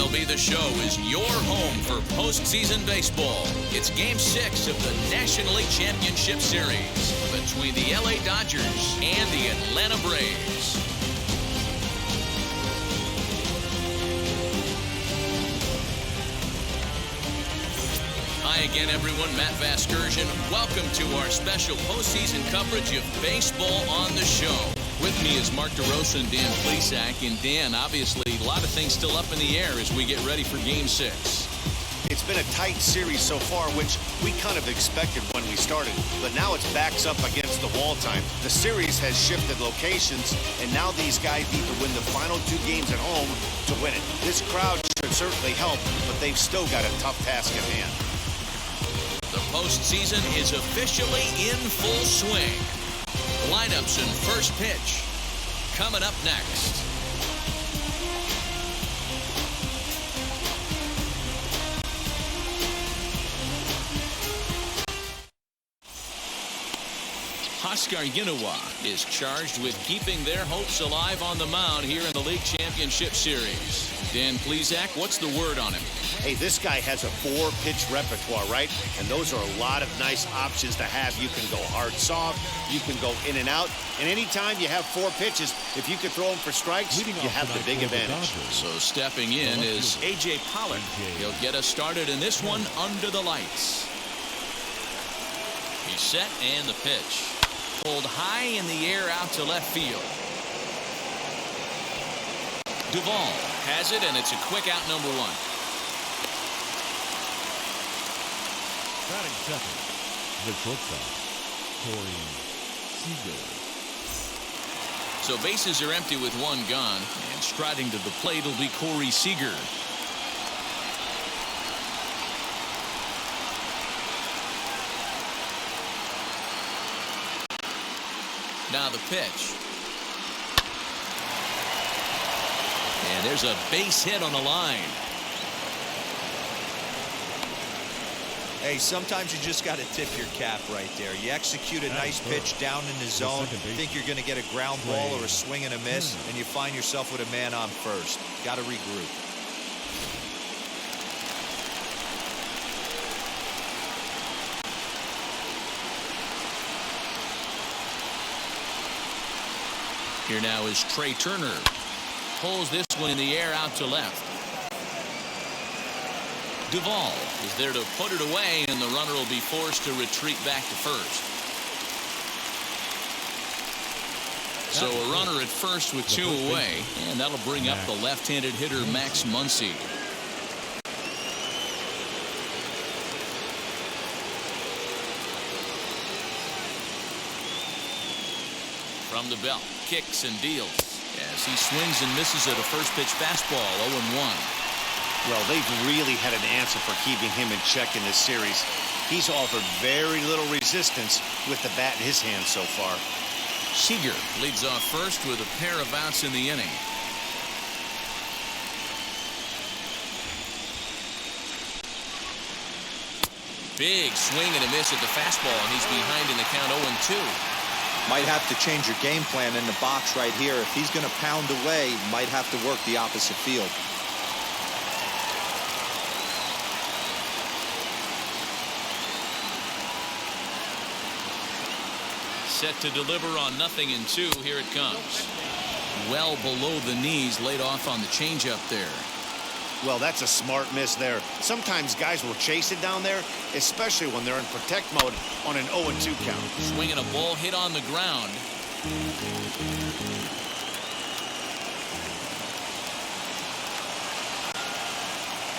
MLB The Show is your home for postseason baseball. It's Game 6 of the National League Championship Series between the LA Dodgers and the Atlanta Braves. Hi again, everyone. Matt Vasgersian. Welcome to our special postseason coverage of baseball on the show. With me is Mark DeRosa and Dan Plesac. And Dan, obviously, a lot of things still up in the air as we get ready for Game 6. It's been a tight series so far, which we kind of expected when we started. But now it's backs up against the wall time. The series has shifted locations, and now these guys need to win the final 2 games at home to win it. This crowd should certainly help, but they've still got a tough task at hand. The postseason is officially in full swing. Lineups and first pitch coming up next. Oscar Yanoa is charged with keeping their hopes alive on the mound here in the League Championship Series. Dan Plesac, what's the word on him? Hey, this guy has a 4-pitch repertoire, right? And those are a lot of nice options to have. You can go hard, soft. You can go in and out. And anytime you have 4 pitches, if you can throw them for strikes, you have the big advantage. So stepping in is A.J. Pollard. He'll get us started in this one under the lights. He's set and the pitch. Pulled high in the air out to left field. Duvall has it, and it's a quick out, number 1. Batting second, the shortstop, Seeger. So bases are empty with 1 gone, and striding to the plate will be Seeger. Now the pitch. And there's a base hit on the line. Hey, sometimes you just got to tip your cap right there. You execute a nice pitch down in the zone, think you're going to get a ground ball or a swing and a miss, and you find yourself with a man on first. Got to regroup. Here now is Trey Turner. Pulls this one in the air out to left. Duvall is there to put it away, and the runner will be forced to retreat back to first. So a runner at first with 2 away, and that'll bring up the left-handed hitter Max Muncy. From the belt, kicks and deals as he swings and misses at a first pitch fastball. 0-1. Well, they've really had an answer for keeping him in check in this series. He's offered very little resistance with the bat in his hand so far. Seeger leads off first with a pair of outs in the inning. Big swing and a miss at the fastball, and he's behind in the count. 0-2. Might have to change your game plan in the box right here. If he's going to pound away, might have to work the opposite field. Set to deliver on 0-2. Here it comes. Well below the knees, laid off on the changeup there. Well, that's a smart miss there. Sometimes guys will chase it down there, especially when they're in protect mode on an 0-2 count. Swinging a ball hit on the ground.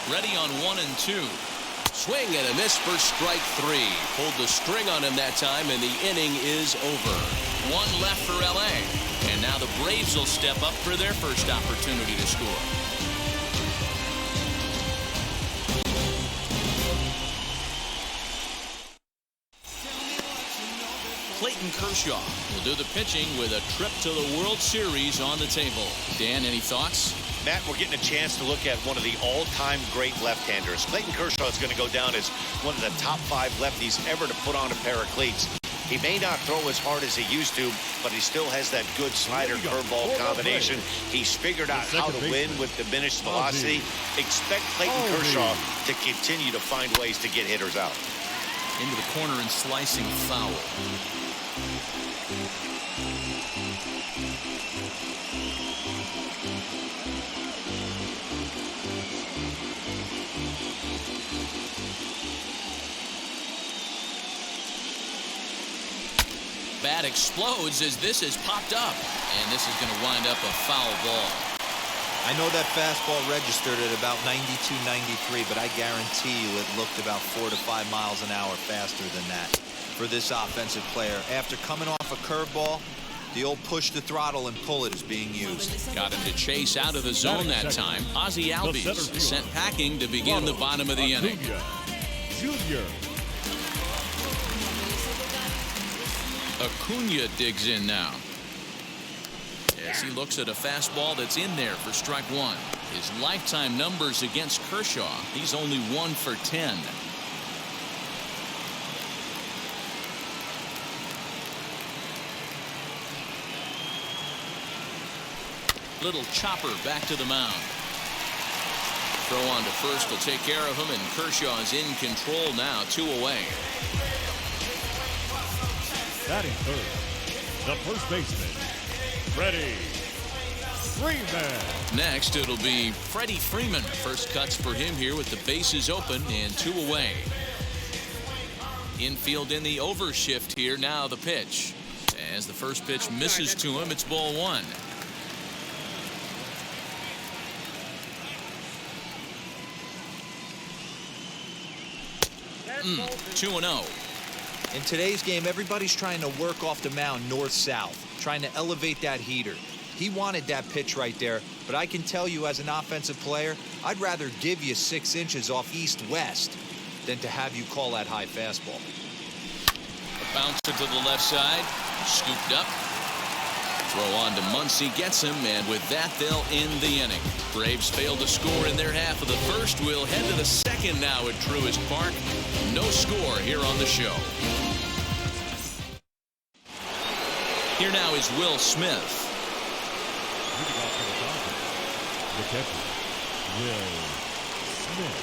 Ready on 1-2. Swing and a miss for strike 3. Pulled the string on him that time, and the inning is over. 1 left for LA. And now the Braves will step up for their first opportunity to score. Clayton Kershaw will do the pitching with a trip to the World Series on the table. Dan, any thoughts? Matt, we're getting a chance to look at one of the all-time great left-handers. Clayton Kershaw is going to go down as one of the top 5 lefties ever to put on a pair of cleats. He may not throw as hard as he used to, but he still has that good slider curveball combination. He's figured out how to win with diminished velocity. Expect Clayton Kershaw to continue to find ways to get hitters out. Into the corner and slicing foul. Bat explodes as this is popped up, and this is going to wind up a foul ball. I know that fastball registered at about 92, 93, but I guarantee you it looked about 4 to 5 miles an hour faster than that for this offensive player. After coming off a curveball, the old push the throttle and pull it is being used. Got him to chase out of the zone that time. Ozzie Albies sent packing to begin the bottom of the inning. Acuna digs in now as he looks at a fastball that's in there for strike one. His lifetime numbers against Kershaw, he's only 1 for 10. Little chopper back to the mound. Throw on to first will take care of him, and Kershaw is in control now, 2 away. Batting third, the first baseman, Freddy Freeman. Next, it'll be Freddy Freeman. First cuts for him here with the bases open and 2 away. Infield in the overshift here. Now the pitch. As the first pitch misses to him, it's ball 1. 2-0. In today's game, everybody's trying to work off the mound north-south, trying to elevate that heater. He wanted that pitch right there, but I can tell you as an offensive player, I'd rather give you 6 inches off east-west than to have you call that high fastball. A bouncer to the left side, scooped up. Throw on to Muncy, gets him, and with that, they'll end the inning. Braves failed to score in their half of the first. We'll head to the second now at Truist Park. No score here on the show. Here now is Will Smith. The catcher, Will Smith.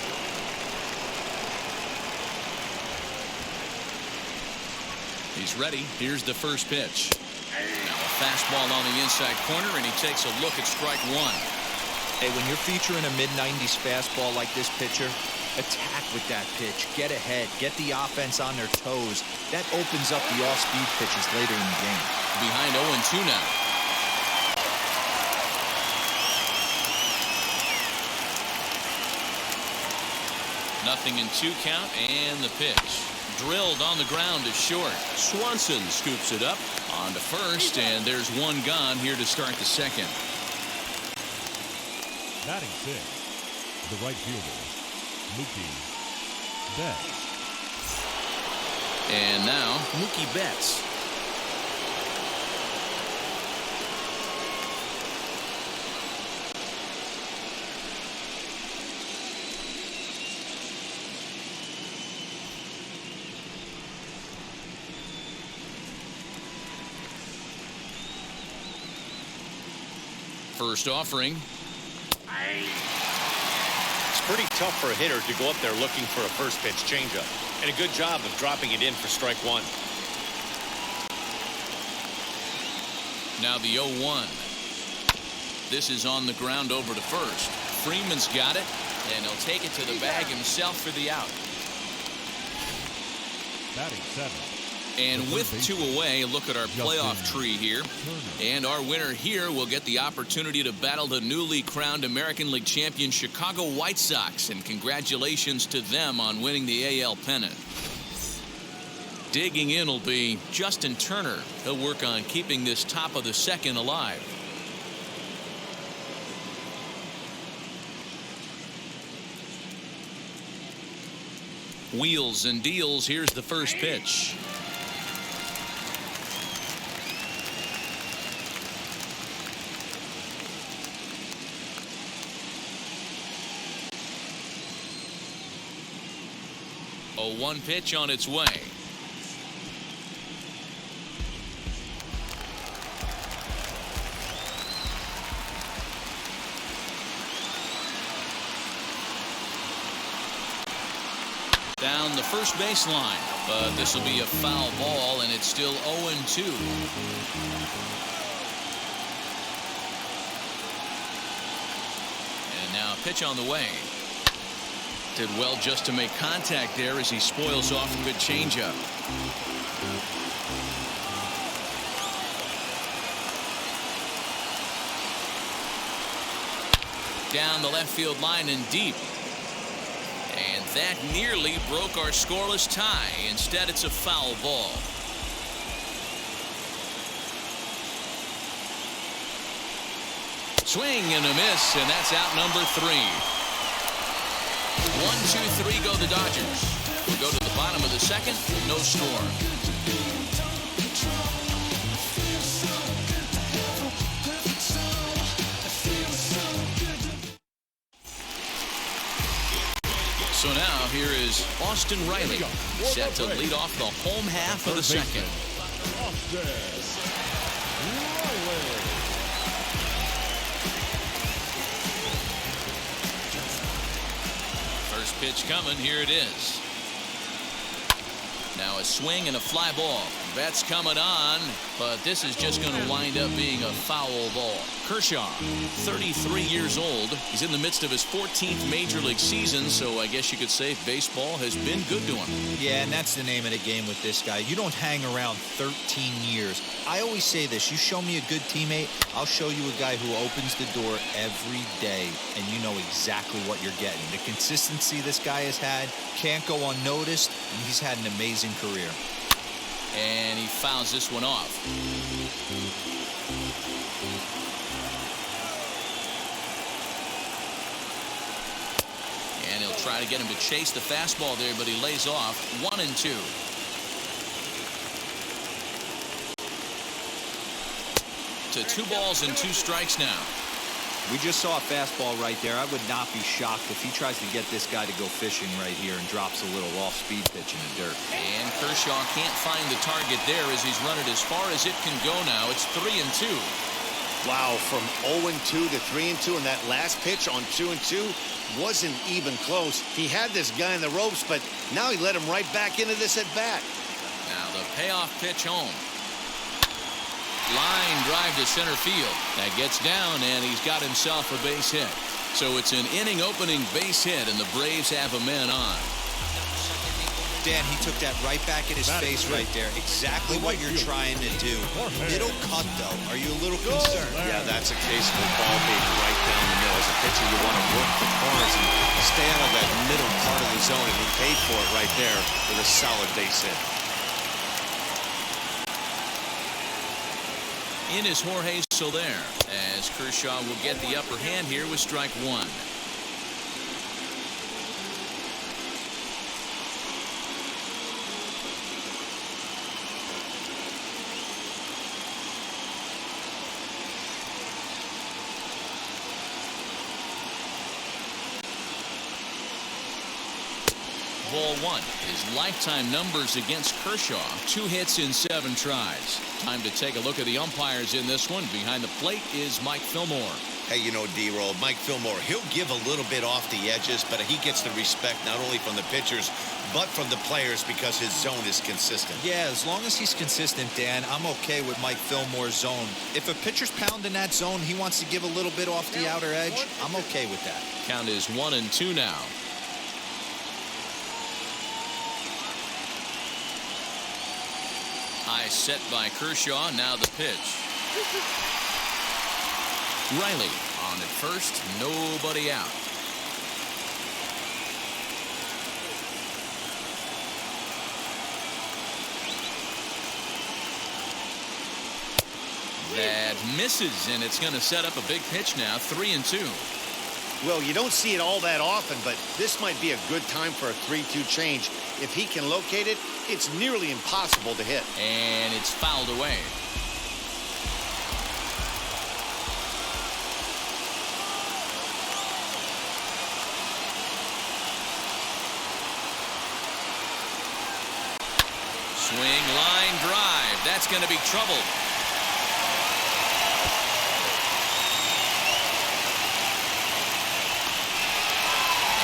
He's ready. Here's the first pitch. Now a fastball on the inside corner, and he takes a look at strike 1. Hey, when you're featuring a mid-90s fastball like this pitcher, attack with that pitch. Get ahead. Get the offense on their toes. That opens up the off-speed pitches later in the game. Behind 0-2 now. Nothing in 2 count, and the pitch. Drilled on the ground to short. Swanson scoops it up on to first, and there's 1 gone here to start the second. Batting 6, the right fielder, Mookie Betts. And now Mookie Betts. First offering. It's pretty tough for a hitter to go up there looking for a first pitch changeup, and a good job of dropping it in for strike 1. Now the 0-1. This is on the ground over to first. Freeman's got it, and he'll take it to the bag himself for the out. Batting 7. And with 2 away, look at our playoff tree here. And our winner here will get the opportunity to battle the newly crowned American League champion Chicago White Sox. And congratulations to them on winning the AL pennant. Digging in will be Justin Turner. He'll work on keeping this top of the second alive. Wheels and deals. Here's the first pitch. A 1 pitch on its way. Down the first baseline, but this will be a foul ball, and it's still 0-2. And now a pitch on the way. Did well just to make contact there as he spoils off a good changeup. Down the left field line and deep. And that nearly broke our scoreless tie. Instead, it's a foul ball. Swing and a miss, and that's out number 3. 1, 2, 3 go the Dodgers. We'll go to the bottom of the second. No score. So now here is Austin Riley, set to lead off the home half of the second. First pitch coming, here it is. Now a swing and a fly ball. That's coming on, but this is just going to wind up being a foul ball. Kershaw, 33 years old. He's in the midst of his 14th major league season, so I guess you could say baseball has been good to him. Yeah, and that's the name of the game with this guy. You don't hang around 13 years. I always say this, you show me a good teammate, I'll show you a guy who opens the door every day, and you know exactly what you're getting. The consistency this guy has had can't go unnoticed, and he's had an amazing career. And he fouls this one off. And he'll try to get him to chase the fastball there, but he lays off. 1-2. To 2 balls and 2 strikes now. We just saw a fastball right there. I would not be shocked if he tries to get this guy to go fishing right here and drops a little off-speed pitch in the dirt. And Kershaw can't find the target there as he's run it as far as it can go now. It's 3-2. Wow, from 0-2 to 3-2, and that last pitch on 2-2 wasn't even close. He had this guy in the ropes, but now he let him right back into this at bat. Now the payoff pitch home. Line drive to center field. That gets down, and he's got himself a base hit. So it's an inning opening base hit, and the Braves have a man on. Dan, he took that right back in his face right there. Exactly what you're trying to do. Middle cut, though. Are you a little concerned? Yeah, that's a case of a ball being right down the middle. As a pitcher, you want to work the corners and stay out of that middle part of the zone, and he paid for it right there with a solid base hit. In is Jorge Soler, as Kershaw will get the upper hand here with strike 1. Ball 1. His lifetime numbers against Kershaw. 2 hits in 7 tries. Time to take a look at the umpires in this one. Behind the plate is Mike Fillmore. Hey, you know, D-Roll, Mike Fillmore, he'll give a little bit off the edges, but he gets the respect not only from the pitchers, but from the players because his zone is consistent. Yeah, as long as he's consistent, Dan, I'm okay with Mike Fillmore's zone. If a pitcher's pounding that zone, he wants to give a little bit off the outer edge, I'm okay with that. Count is 1-2 now. High set by Kershaw. Now the pitch. Riley on at first. Nobody out. That misses, and it's going to set up a big pitch now. 3-2. Well, you don't see it all that often, but this might be a good time for a 3-2 change. If he can locate it, it's nearly impossible to hit. And it's fouled away. Swing, line drive. That's going to be trouble.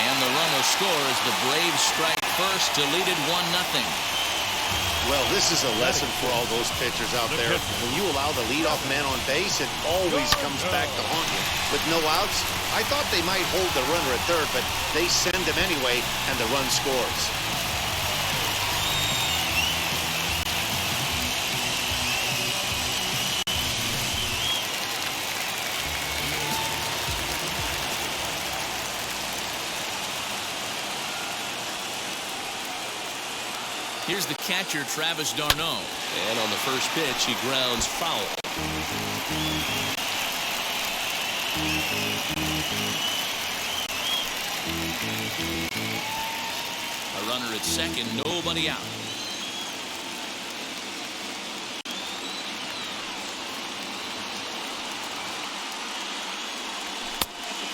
And the runner scores. The Braves strike first to lead it 1-0. Well, this is a lesson for all those pitchers out there. When you allow the leadoff man on base, it always comes back to haunt you. With no outs, I thought they might hold the runner at third, but they send him anyway, and the run scores. Here's the catcher, Travis d'Arnaud. And on the first pitch, he grounds foul. A runner at second, nobody out.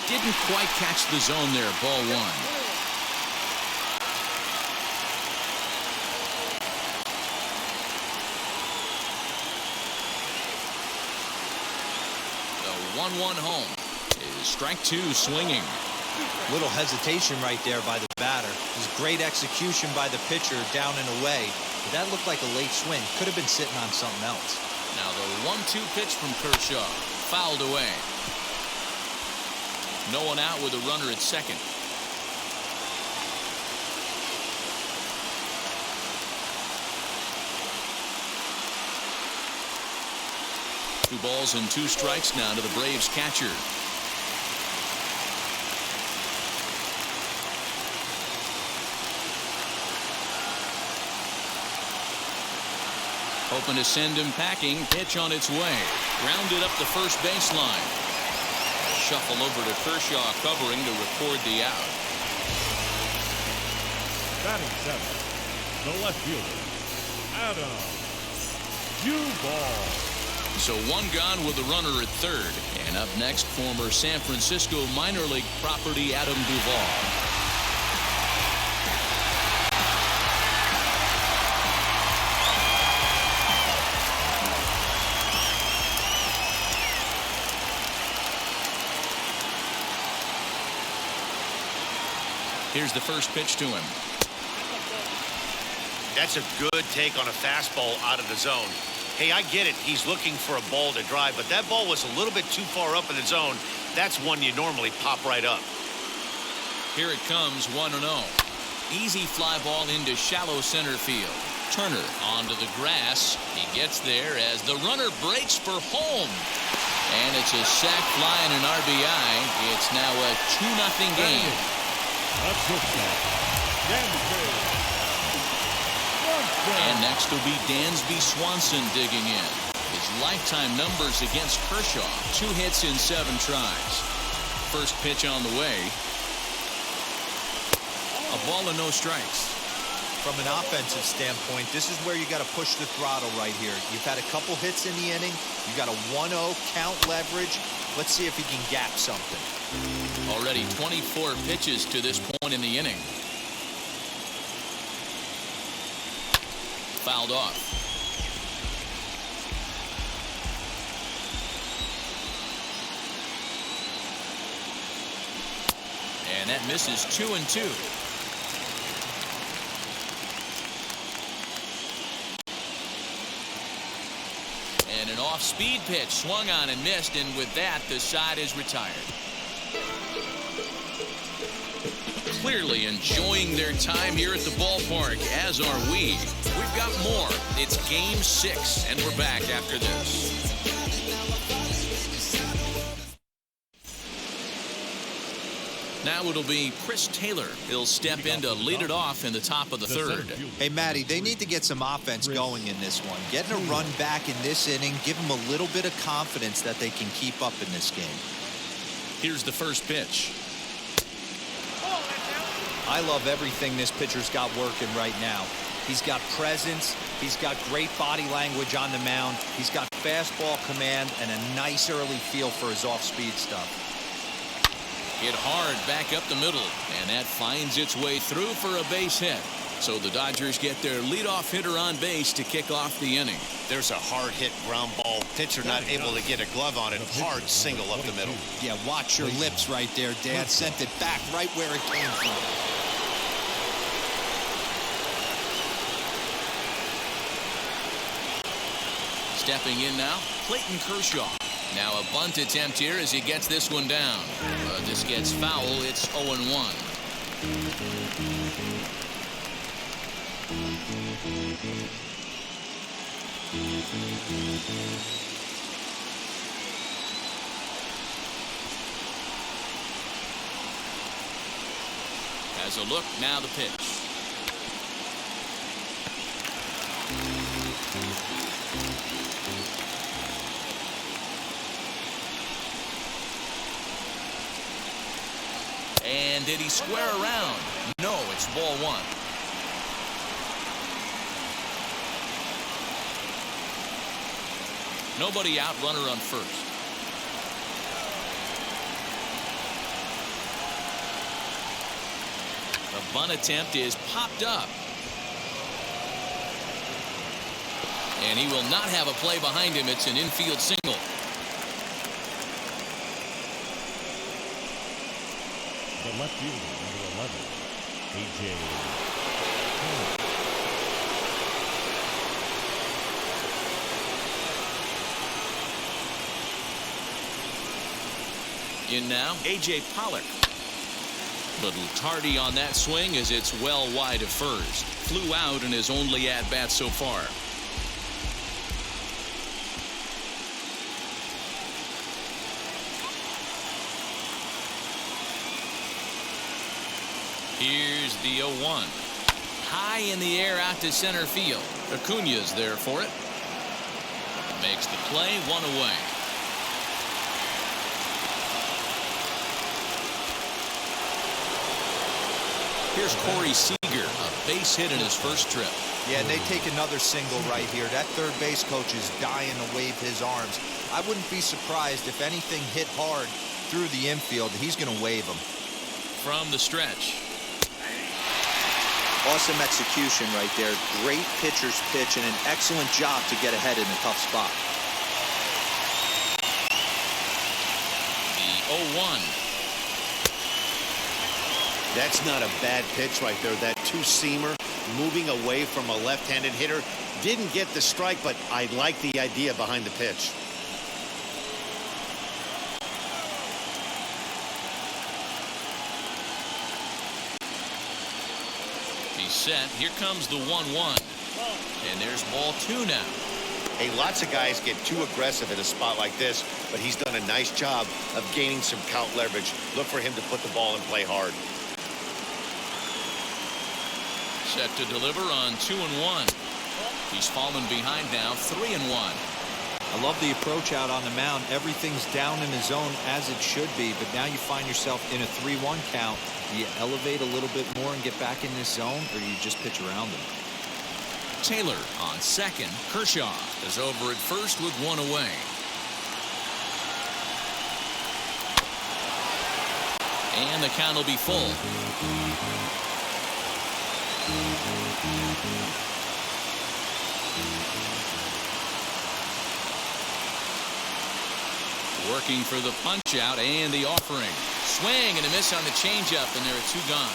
Didn't quite catch the zone there, ball one. The 1-1 home is strike two swinging. Little hesitation right there by the batter. It was great execution by the pitcher down and away. But that looked like a late swing. Could have been sitting on something else. Now the 1-2 pitch from Kershaw. Fouled away. No one out with a runner at second. Two balls and two strikes now to the Braves catcher. Hoping to send him packing. Pitch on its way. Grounded up the first baseline. Shuffle over to Kershaw covering to record the out. Batting seventh, the left fielder, Adam Duvall. So one gone with a runner at third. And up next, former San Francisco minor league property Adam Duvall. Here's the first pitch to him. That's a good take on a fastball out of the zone. Hey, I get it. He's looking for a ball to drive, but that ball was a little bit too far up in the zone. That's one you normally pop right up. Here it comes, 1-0. Easy fly ball into shallow center field. Turner onto the grass. He gets there as the runner breaks for home. And it's a sac fly and an RBI. It's now a 2-0 game. And next will be Dansby Swanson digging in. His lifetime numbers against Kershaw. 2 hits in 7 tries. First pitch on the way. A ball and no strikes. From an offensive standpoint, this is where you got to push the throttle right here. You've had a couple hits in the inning. You got a 1-0 count leverage. Let's see if he can gap something. Already 24 pitches to this point in the inning. Fouled off. And that misses 2-2. And an off-speed pitch swung on and missed, and with that, the side is retired. Clearly enjoying their time here at the ballpark, as are we. We've got more. It's Game 6, and we're back after this. Now it'll be Chris Taylor. He'll step in to lead it off in the top of the third. Hey, Matty, they need to get some offense going in this one. Getting a run back in this inning, give them a little bit of confidence that they can keep up in this game. Here's the first pitch. I love everything this pitcher's got working right now. He's got presence. He's got great body language on the mound. He's got fastball command and a nice early feel for his off-speed stuff. Hit hard back up the middle, and that finds its way through for a base hit. So the Dodgers get their leadoff hitter on base to kick off the inning. There's a hard hit ground ball. Pitcher not able to get a glove on it. Hard single up the middle. Yeah, watch your lips right there, Dad. Sent it back right where it came from. Stepping in now, Clayton Kershaw. Now a bunt attempt here as he gets this one down. This gets foul. It's 0-1. Has a look, now the pitch. And did he square around? No, it's ball one. Nobody out, runner on first. The bunt attempt is popped up. And he will not have a play behind him. It's an infield single. The left fielder, number 11, A.J. In now, A.J. Pollock. Little tardy on that swing as it's well wide of first. Flew out in his only at-bat so far. Here's the 0-1. High in the air out to center field. Acuna's there for it. Makes the play, one away. Here's Corey Seeger, a base hit in his first trip. Yeah, and they take another single right here. That third base coach is dying to wave his arms. I wouldn't be surprised if anything hit hard through the infield. He's going to wave them. From the stretch. Awesome execution right there. Great pitcher's pitch and an excellent job to get ahead in a tough spot. The 0-1. That's not a bad pitch right there. That two-seamer moving away from a left-handed hitter. Didn't get the strike, but I like the idea behind the pitch. He's set. Here comes the 1-1. And there's ball two now. Hey, lots of guys get too aggressive at a spot like this, but he's done a nice job of gaining some count leverage. Look for him to put the ball and play hard. Set to deliver on 2-1. He's fallen behind now, 3-1. I love the approach out on the mound. Everything's down in the zone as it should be, but now you find yourself in a 3-1 count. Do you elevate a little bit more and get back in this zone, or do you just pitch around them? Taylor on second. Kershaw is over at first with one away. And the count will be full. Working for the punch out and the offering. Swing and a miss on the changeup, and there are two gone.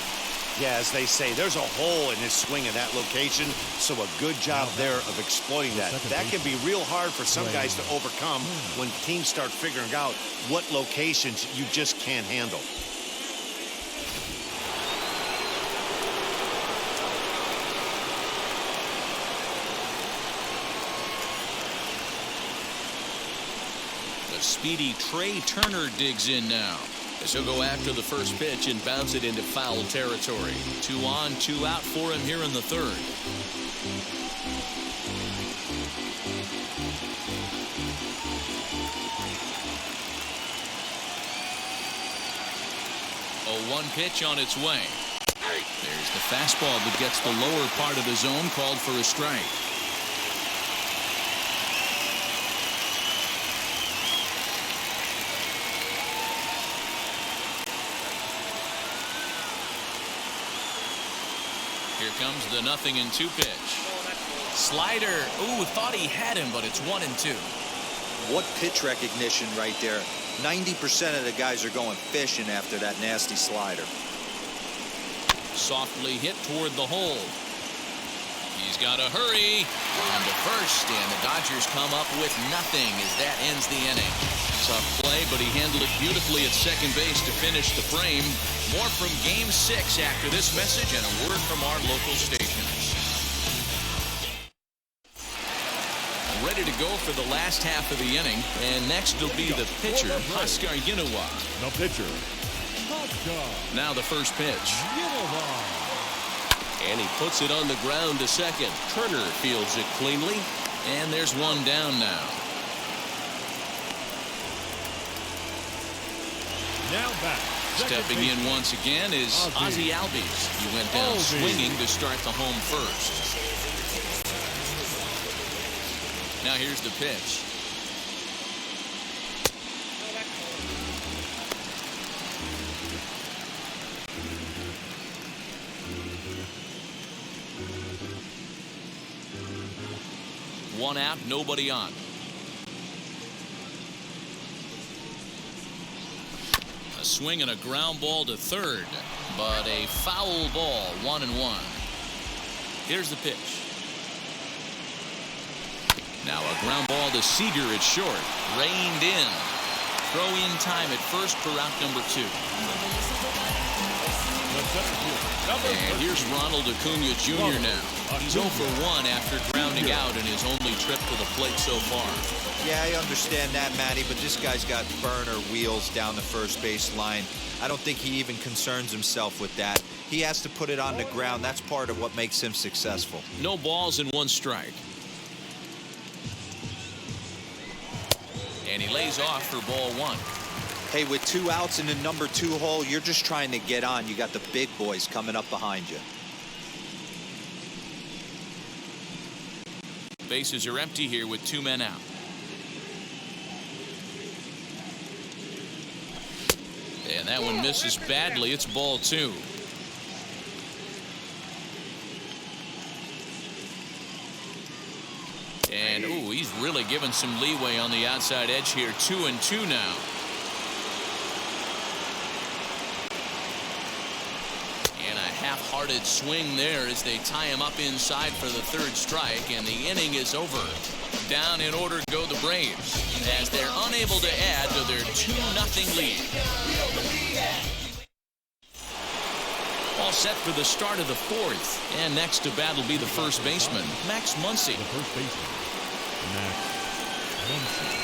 Yeah, as they say, there's a hole in his swing in that location, so a good job there of exploiting that. That can be real hard for some guys to overcome when teams start figuring out what locations you just can't handle. The speedy Trey Turner digs in now. As he'll go after the first pitch and bounce it into foul territory. 2 on, 2 out for him here in the third. A 1 pitch on its way. There's the fastball that gets the lower part of the zone, called for a strike. Here comes the 0-2 pitch. Slider. Ooh, thought he had him, but it's 1-2. What pitch recognition right there. 90% of the guys are going fishing after that nasty slider. Softly hit toward the hole. He's got to hurry on to first, and the Dodgers come up with nothing as that ends the inning. Tough play, but he handled it beautifully at second base to finish the frame. More from Game 6 after this message and a word from our local stations. Ready to go for the last half of the inning, and next will be the pitcher, Huskar Yinowa. The pitcher, Huskar. Now the first pitch. And he puts it on the ground to second. Turner fields it cleanly, and there's one down now. Now back. Stepping in once again is Ozzie Albies. He went down swinging to start the home first. Now here's the pitch. One out, nobody on. A swing and a ground ball to third, but a foul ball, 1-1. Here's the pitch. Now a ground ball to Seeger at short. Reined in. Throw in time at first for out number 2. And here's Ronald Acuna Jr. now. He's 0 for 1 after grounding out in his only trip to the plate so far. Yeah, I understand that, Matty, but this guy's got burner wheels down the first base line. I don't think he even concerns himself with that. He has to put it on the ground. That's part of what makes him successful. No balls and 1 strike. And he lays off for ball 1. Hey, with 2 outs in the number 2 hole, you're just trying to get on. You got the big boys coming up behind you. Bases are empty here with 2 men out. And that one misses badly. It's ball 2. And, ooh, he's really given some leeway on the outside edge here. 2-2 now. And a half-hearted swing there as they tie him up inside for the 3rd strike, and the inning is over. Down in order go the Braves as they're unable to add to their 2-0 lead. All set for the start of the 4th, and next to bat will be the first baseman, Max Muncy. The first baseman, Max Muncy.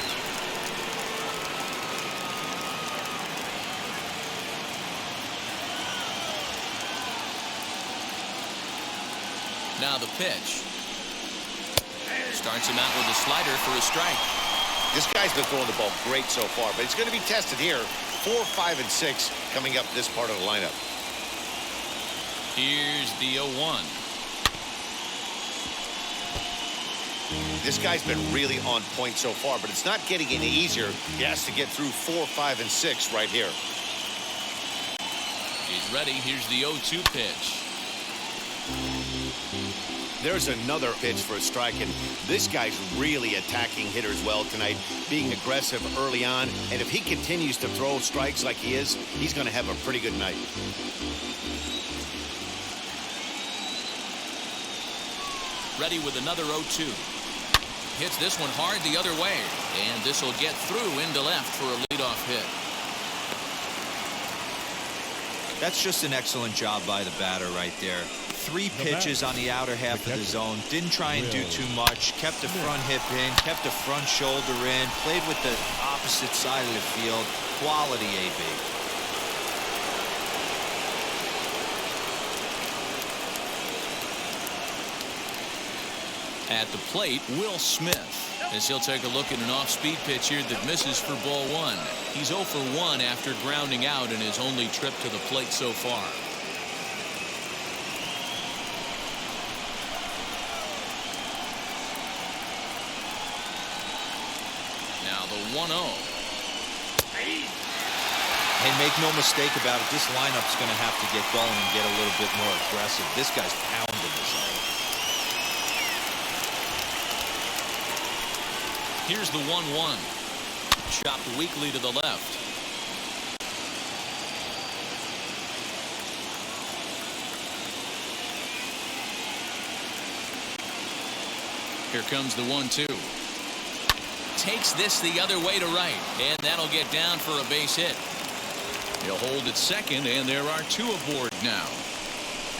Now the pitch. Starts him out with a slider for a strike. This guy's been throwing the ball great so far, but it's going to be tested here. 4, 5, and 6 coming up this part of the lineup. Here's the 0-1. This guy's been really on point so far, but it's not getting any easier. He has to get through 4, 5, and 6 right here. He's ready. Here's the 0-2 pitch. There's another pitch for a strike, and this guy's really attacking hitters well tonight, being aggressive early on, and if he continues to throw strikes like he is, he's going to have a pretty good night. Ready with another 0-2. Hits this one hard the other way, and this will get through into left for a leadoff hit. That's just an excellent job by the batter right there. 3 pitches on the outer half of the zone. Didn't try and do too much. Kept the front hip in. Kept the front shoulder in. Played with the opposite side of the field. Quality AB. At the plate, Will Smith, as he'll take a look at an off-speed pitch here that misses for ball 1. He's 0 for 1 after grounding out in his only trip to the plate so far. Now the 1-0. Hey, make no mistake about it. This lineup's going to have to get going and get a little bit more aggressive. This guy's pounding this out. Here's the 1-1. Chopped weakly to the left. Here comes the 1-2. Takes this the other way to right, and that'll get down for a base hit. He'll hold at second, and there are 2 aboard now.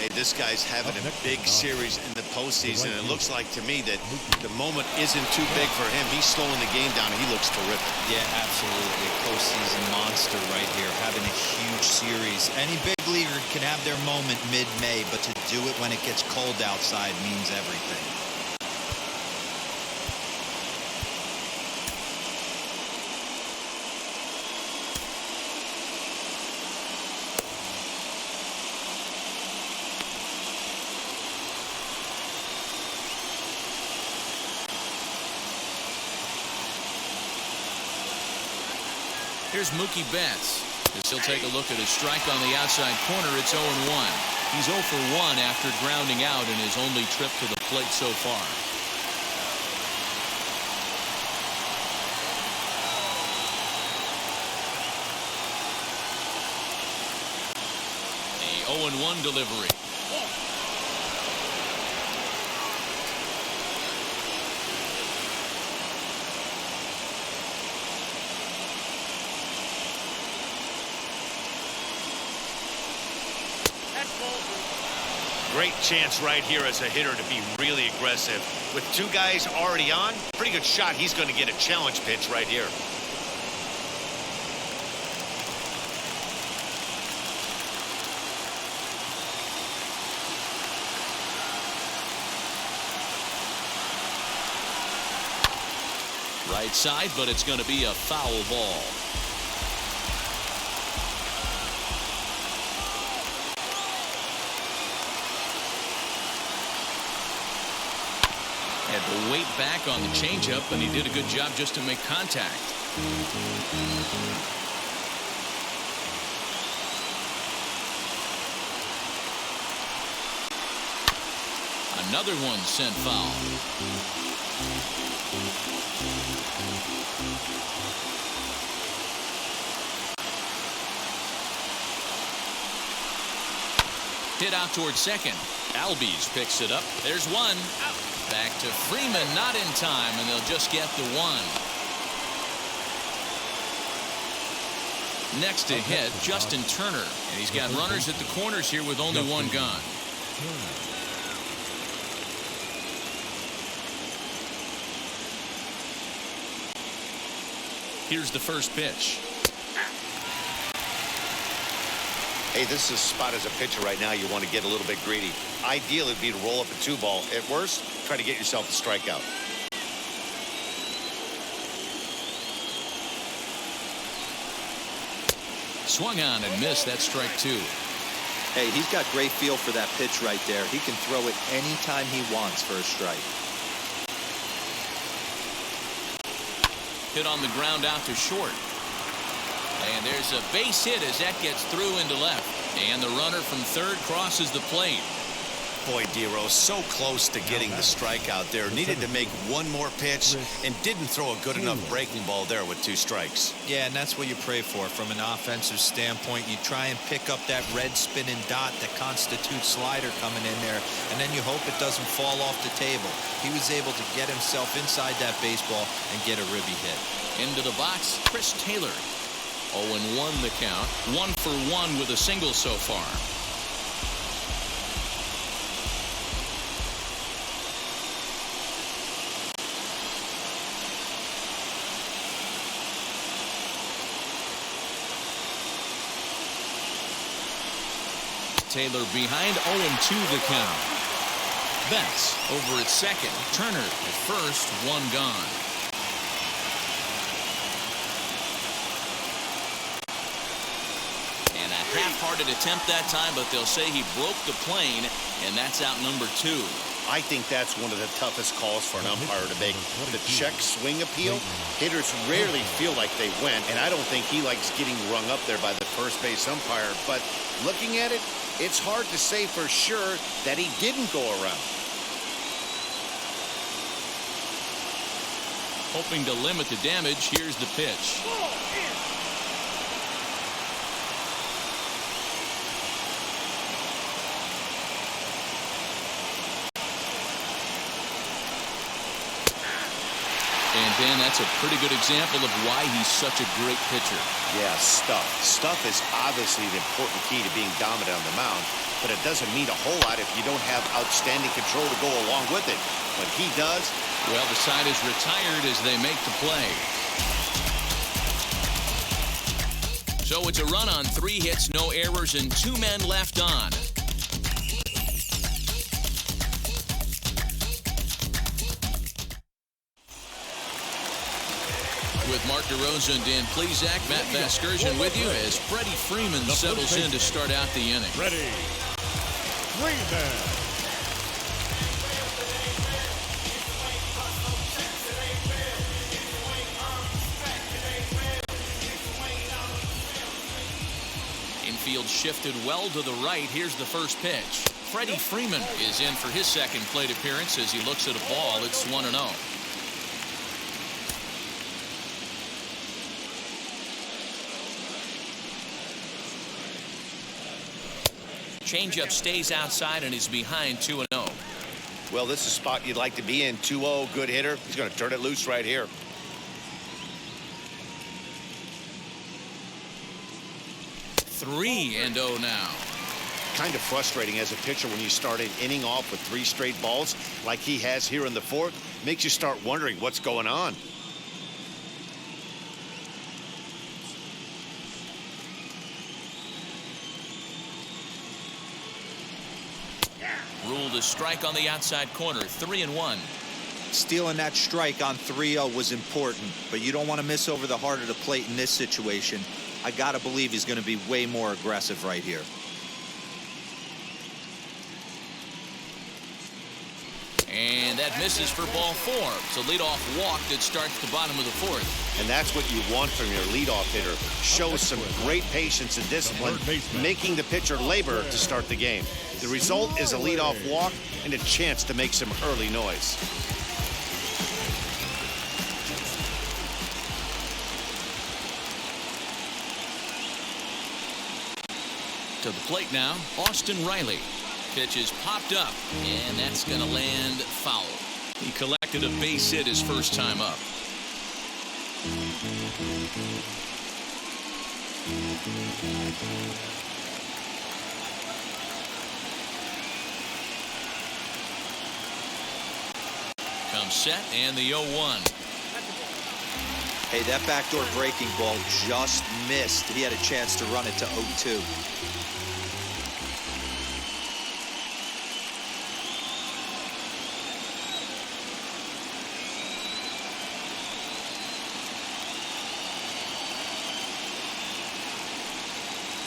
Hey, this guy's having a big series in the postseason. It looks like to me that the moment isn't too big for him. He's slowing the game down, and he looks terrific. Yeah, absolutely. A postseason monster right here, having a huge series. Any big leaguer can have their moment mid-May, but to do it when it gets cold outside means everything. Here's Mookie Betts. As he'll take a look at a strike on the outside corner, it's 0-1. He's 0 for 1 after grounding out in his only trip to the plate so far. The 0-1 delivery. Great chance right here as a hitter to be really aggressive. With 2 guys already on, pretty good shot he's going to get a challenge pitch right here. Right side, but it's going to be a foul ball. Had to wait back on the changeup, and he did a good job just to make contact. Another one sent foul. Hit out towards second. Albies picks it up. There's one. Out. Back to Freeman, not in time, and they'll just get the 1. Next to hit, Justin Turner, and he's got runners at the corners here with only 1 gone. Here's the first pitch. Hey, this is a spot as a pitcher right now you want to get a little bit greedy. Ideal would be to roll up a 2-ball. At worst, try to get yourself a strikeout. Swung on and missed. That strike 2. Hey, he's got great feel for that pitch right there. He can throw it anytime he wants for a strike. Hit on the ground out to short. And there's a base hit as that gets through into left. And the runner from third crosses the plate. Boy, Dero, so close to getting the strikeout there. Needed to make one more pitch and didn't throw a good enough breaking ball there with 2 strikes. Yeah, and that's what you pray for from an offensive standpoint. You try and pick up that red spinning dot that constitutes slider coming in there, and then you hope it doesn't fall off the table. He was able to get himself inside that baseball and get a ribby hit. Into the box, Chris Taylor. 0-1 the count. 1 for 1 with a single so far. Taylor behind, 0-2 the count. Betts over at second. Turner at first, 1 gone. And a half-hearted attempt that time, but they'll say he broke the plane, and that's out number 2. I think that's one of the toughest calls for an umpire to make. The check swing appeal, hitters rarely feel like they went, and I don't think he likes getting rung up there by the first base umpire. But looking at it, it's hard to say for sure that he didn't go around. Hoping to limit the damage, here's the pitch. Dan, that's a pretty good example of why he's such a great pitcher. Yeah, stuff. Stuff is obviously the important key to being dominant on the mound, but it doesn't mean a whole lot if you don't have outstanding control to go along with it. But he does. Well, the side is retired as they make the play. So it's a run on 3 hits, no errors, and 2 men left on. With Mark DeRosa and Dan Plesac, Matt Vasgersian with you as Freddy Freeman settles in to start out the inning. Freddy Freeman. Infield shifted well to the right. Here's the first pitch. Freddy Freeman is in for his second plate appearance as he looks at a ball. It's 1-0. Changeup stays outside and is behind 2-0. Well, this is a spot you'd like to be in. 2-0, good hitter. He's going to turn it loose right here. Three and 0 now. Kind of frustrating as a pitcher when you start an inning off with 3 straight balls like he has here in the 4th. Makes you start wondering what's going on. Ruled a strike on the outside corner. 3-1. Stealing that strike on 3-0 was important, but you don't want to miss over the heart of the plate in this situation. I got to believe he's going to be way more aggressive right here. And that misses for ball 4. It's a leadoff walk that starts the bottom of the 4th. And that's what you want from your leadoff hitter. Shows some great patience and discipline, making the pitcher labor to start the game. The result is a leadoff walk and a chance to make some early noise. To the plate now, Austin Riley. Pitch is popped up, and that's going to land foul. He collected a base hit his first time up. Comes set, and the 0-1. Hey, that backdoor breaking ball just missed. He had a chance to run it to 0-2.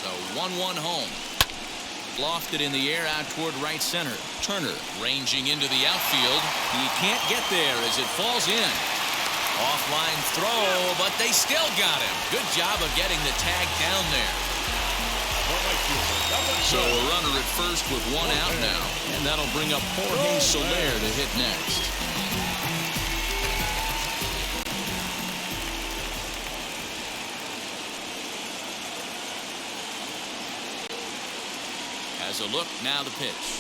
The 1-1 home. Lofted in the air out toward right center. Turner ranging into the outfield. He can't get there as it falls in. Offline throw, but they still got him. Good job of getting the tag down there. So a runner at first with 1 out now. And that'll bring up Jorge Soler to hit next. Has a look, now the pitch.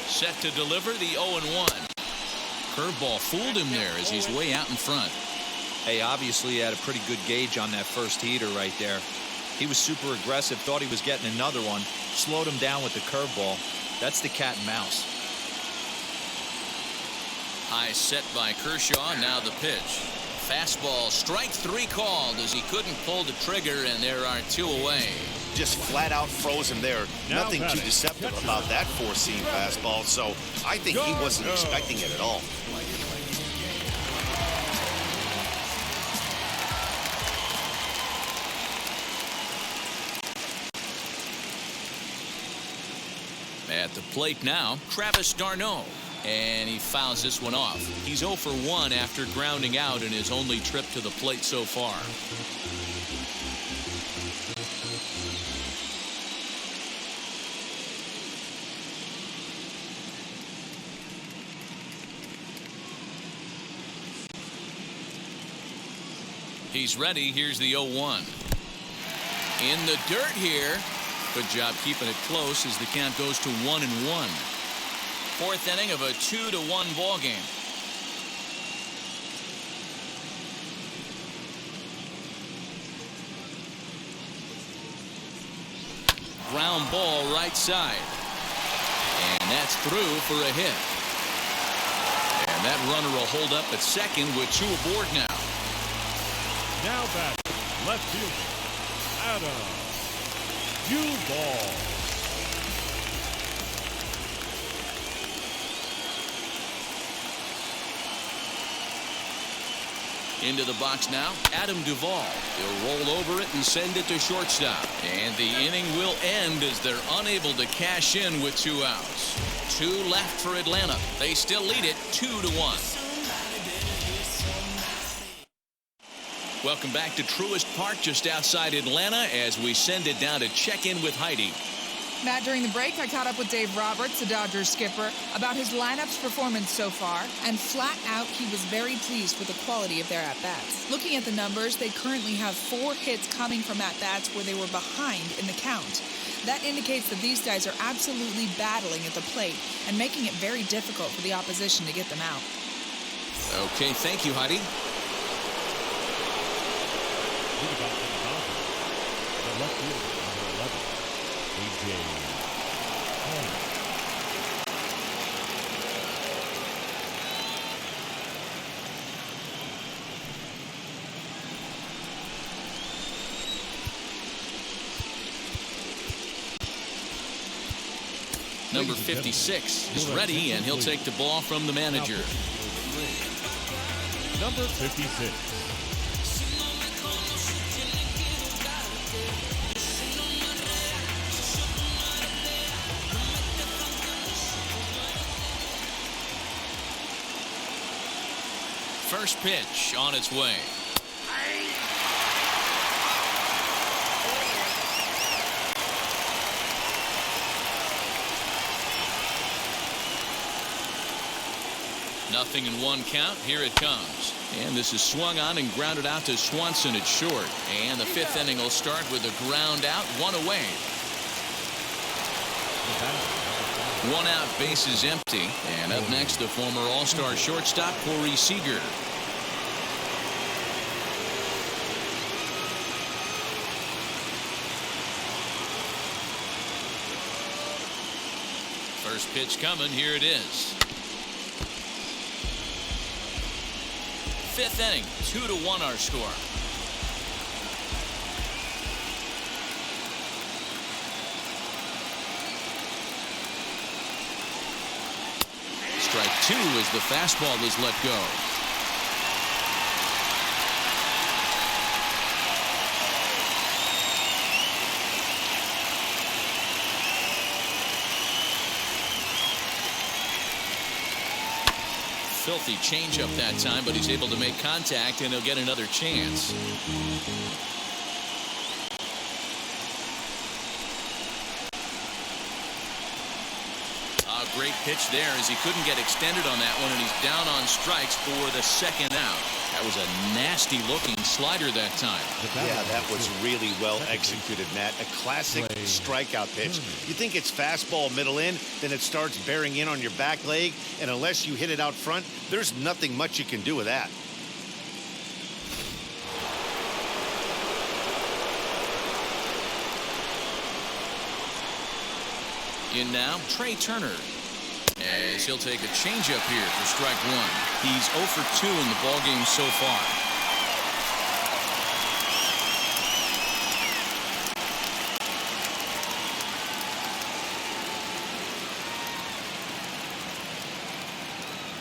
Set to deliver the 0-1. Curveball fooled him there as he's way out in front. Hey, obviously he had a pretty good gauge on that first heater right there. He was super aggressive, thought he was getting another one, slowed him down with the curveball. That's the cat and mouse. High set by Kershaw, now the pitch. Fastball, strike 3 called as he couldn't pull the trigger, and there are 2 away. Just flat out froze him there. Nothing too deceptive about that 4-seam fastball, so I think he wasn't expecting it at all. At the plate now, Travis d'Arnaud. And he fouls this one off. He's 0 for 1 after grounding out in his only trip to the plate so far. He's ready. Here's the 0-1. In the dirt here. Good job keeping it close as the count goes to 1-1. Fourth inning of a 2-1 ball game. Ground ball right side. And that's through for a hit. And that runner will hold up at second with 2 aboard now. Now back, left fielder, Adam Duvall. Into the box now, Adam Duvall. He'll roll over it and send it to shortstop. And the inning will end as they're unable to cash in with 2 outs. 2 left for Atlanta. They still lead it 2-1. Welcome back to Truist Park just outside Atlanta as we send it down to check in with Heidi. Matt, during the break, I caught up with Dave Roberts, the Dodgers skipper, about his lineup's performance so far, and flat out, he was very pleased with the quality of their at-bats. Looking at the numbers, they currently have 4 hits coming from at-bats where they were behind in the count. That indicates that these guys are absolutely battling at the plate and making it very difficult for the opposition to get them out. Okay, thank you, Heidi. The left fielder, number 11, A.J. Holmes. Number 56 is ready, and he'll take the ball from the manager. Number 56. First pitch on its way. Nothing in 1 count. Here it comes. And this is swung on and grounded out to Swanson at short. And the 5th inning will start with a ground out, 1 away. 1 out, bases empty. And up next, the former All-Star shortstop, Seeger. First pitch coming. Here it is. 5th inning, 2-1 our score. Strike 2 as the fastball is let go. Filthy changeup that time, but he's able to make contact, and he'll get another chance. A great pitch there as he couldn't get extended on that one, and he's down on strikes for the 2nd out. That was a nasty looking slider that time. Yeah, that was really well executed, Matt. A classic strikeout pitch. You think it's fastball middle in, then it starts bearing in on your back leg, and unless you hit it out front, there's nothing much you can do with that. In now, Trey Turner. As he'll take a changeup here for strike 1. He's 0 for 2 in the ballgame so far.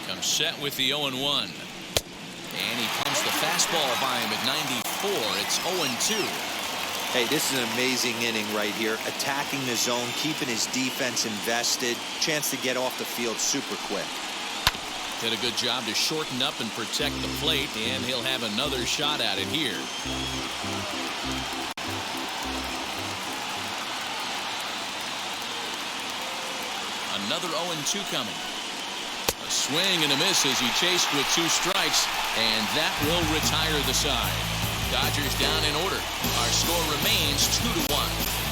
Comes set with the 0-1. And he pumps the fastball by him at 94. It's 0-2. Hey, this is an amazing inning right here. Attacking the zone, keeping his defense invested. Chance to get off the field super quick. Did a good job to shorten up and protect the plate, and he'll have another shot at it here. Another 0-2 coming. A swing and a miss as he chased with 2 strikes, and that will retire the side. Dodgers down in order. Our score remains 2-1.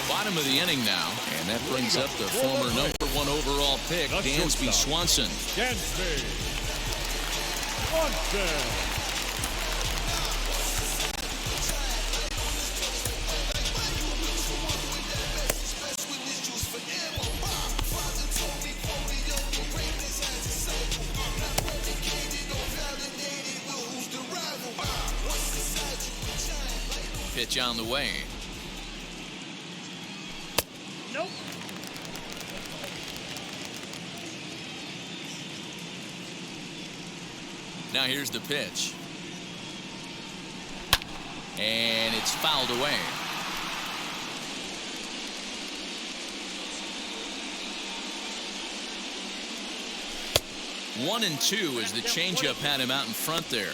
Bottom of the inning now, and that brings up the former #1 overall pick, Dansby Swanson. Dansby Swanson. Pitch on the way. Nope. Now here's the pitch. And it's fouled away. One and two as the changeup had him out in front there.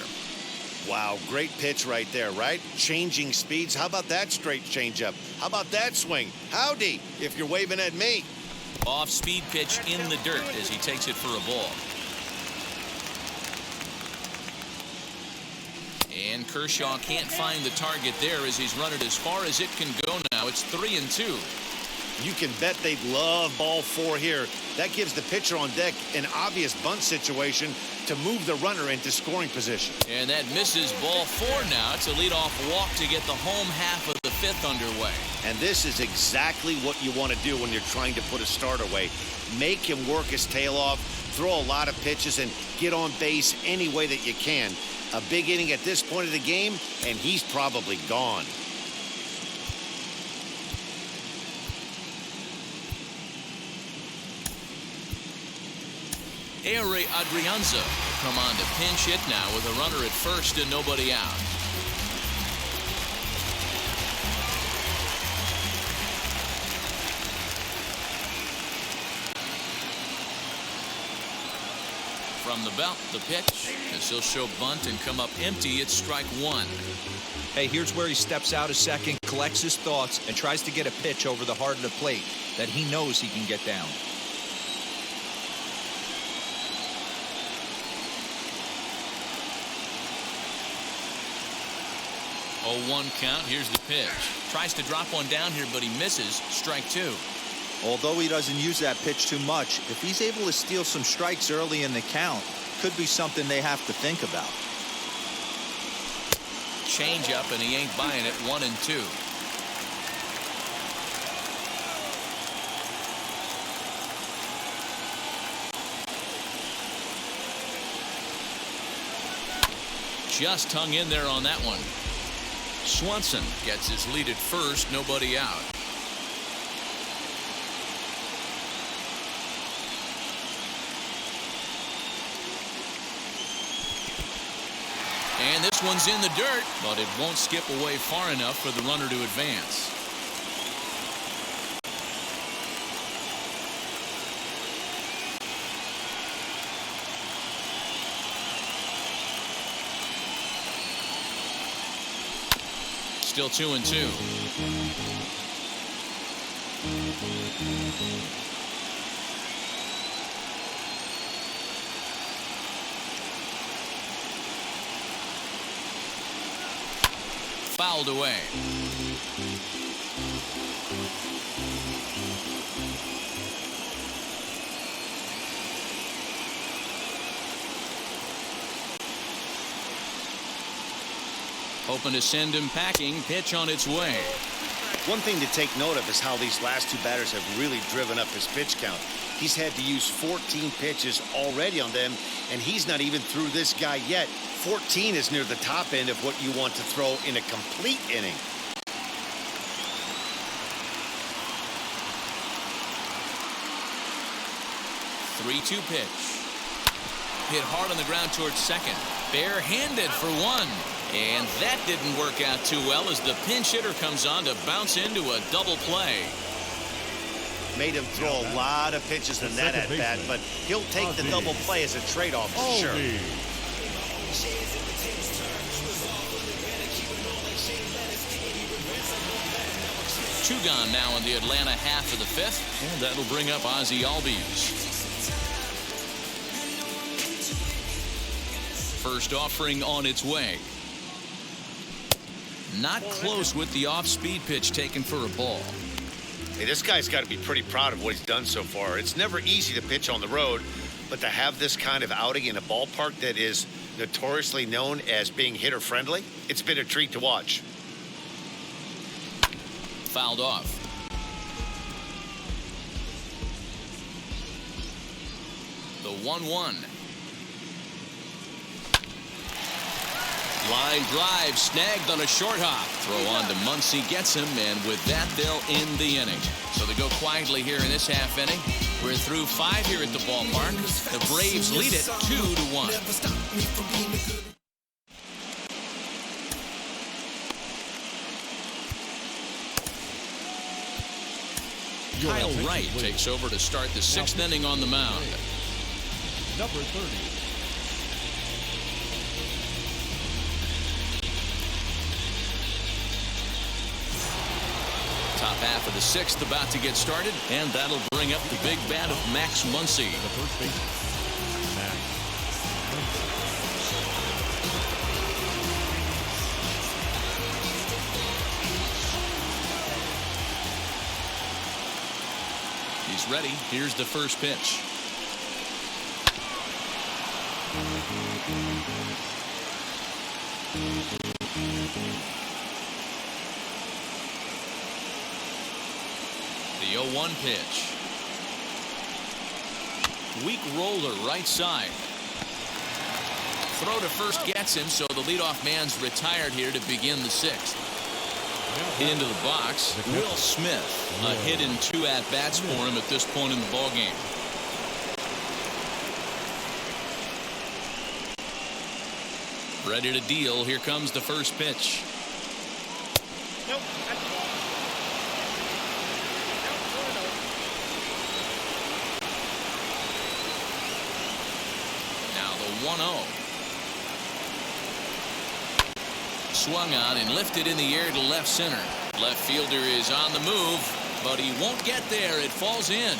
Wow, great pitch right there, right? Changing speeds. How about that straight changeup? How about that swing? Howdy, if you're waving at me. Off-speed pitch in the dirt as he takes it for a ball. And Kershaw can't find the target there as he's run it as far as it can go now. It's 3-2. You can bet they'd love ball 4 here. That gives the pitcher on deck an obvious bunt situation to move the runner into scoring position. And that misses ball 4 now. It's a leadoff walk to get the home half of the 5th underway. And this is exactly what you want to do when you're trying to put a starter away. Make him work his tail off, throw a lot of pitches, and get on base any way that you can. A big inning at this point of the game, and he's probably gone. Ehire Adrianza will come on to pinch hit now with a runner at first and nobody out. From the belt, the pitch, as he'll show bunt and come up empty. It's strike 1. Hey, here's where he steps out a second, collects his thoughts, and tries to get a pitch over the heart of the plate that he knows he can get down. 0-1 count. Here's the pitch. Tries to drop one down here, but he misses. Strike 2. Although he doesn't use that pitch too much, if he's able to steal some strikes early in the count, could be something they have to think about. Change up, and he ain't buying it. 1-2. Just hung in there on that one. Swanson gets his lead at first, nobody out. And this one's in the dirt, but it won't skip away far enough for the runner to advance. Still 2-2. Fouled away. Hoping to send him packing. Pitch on its way. One thing to take note of is how these last 2 batters have really driven up his pitch count. He's had to use 14 pitches already on them, and he's not even through this guy yet. 14 is near the top end of what you want to throw in a complete inning. Three-two pitch. Hit hard on the ground towards second. Barehanded for 1. And that didn't work out too well as the pinch hitter comes on to bounce into a double play. Made him throw a lot of pitches in that at bat, but he'll take the double play as a trade-off for sure. Two gone now in the Atlanta half of the 5th, and that'll bring up Ozzie Albies. First offering on its way. Not close with the off-speed pitch taken for a ball. Hey, this guy's got to be pretty proud of what he's done so far. It's never easy to pitch on the road, but to have this kind of outing in a ballpark that is notoriously known as being hitter-friendly, it's been a treat to watch. Fouled off. The 1-1. Line drive snagged on a short hop. Throw on to Muncy, gets him, and with that they'll end the inning. So they go quietly here in this half inning. We're through 5 here at the ballpark. The Braves lead it 2-1. Kyle Wright takes over to start the 6th inning on the mound. Number 30. Top half of the 6th about to get started, and that'll bring up the big bat of Max Muncy. The first baseman, Max Muncy. He's ready. Here's the first pitch. The 0-1 pitch. Weak roller right side. Throw to first gets him, so the leadoff man's retired here to begin the 6th. Into the box, Will Smith. A hit in 2 at-bats for him at this point in the ballgame. Ready to deal. Here comes the first pitch. Nope. Now the 1-0. Swung on and lifted in the air to left center. Left fielder is on the move, but he won't get there. It falls in.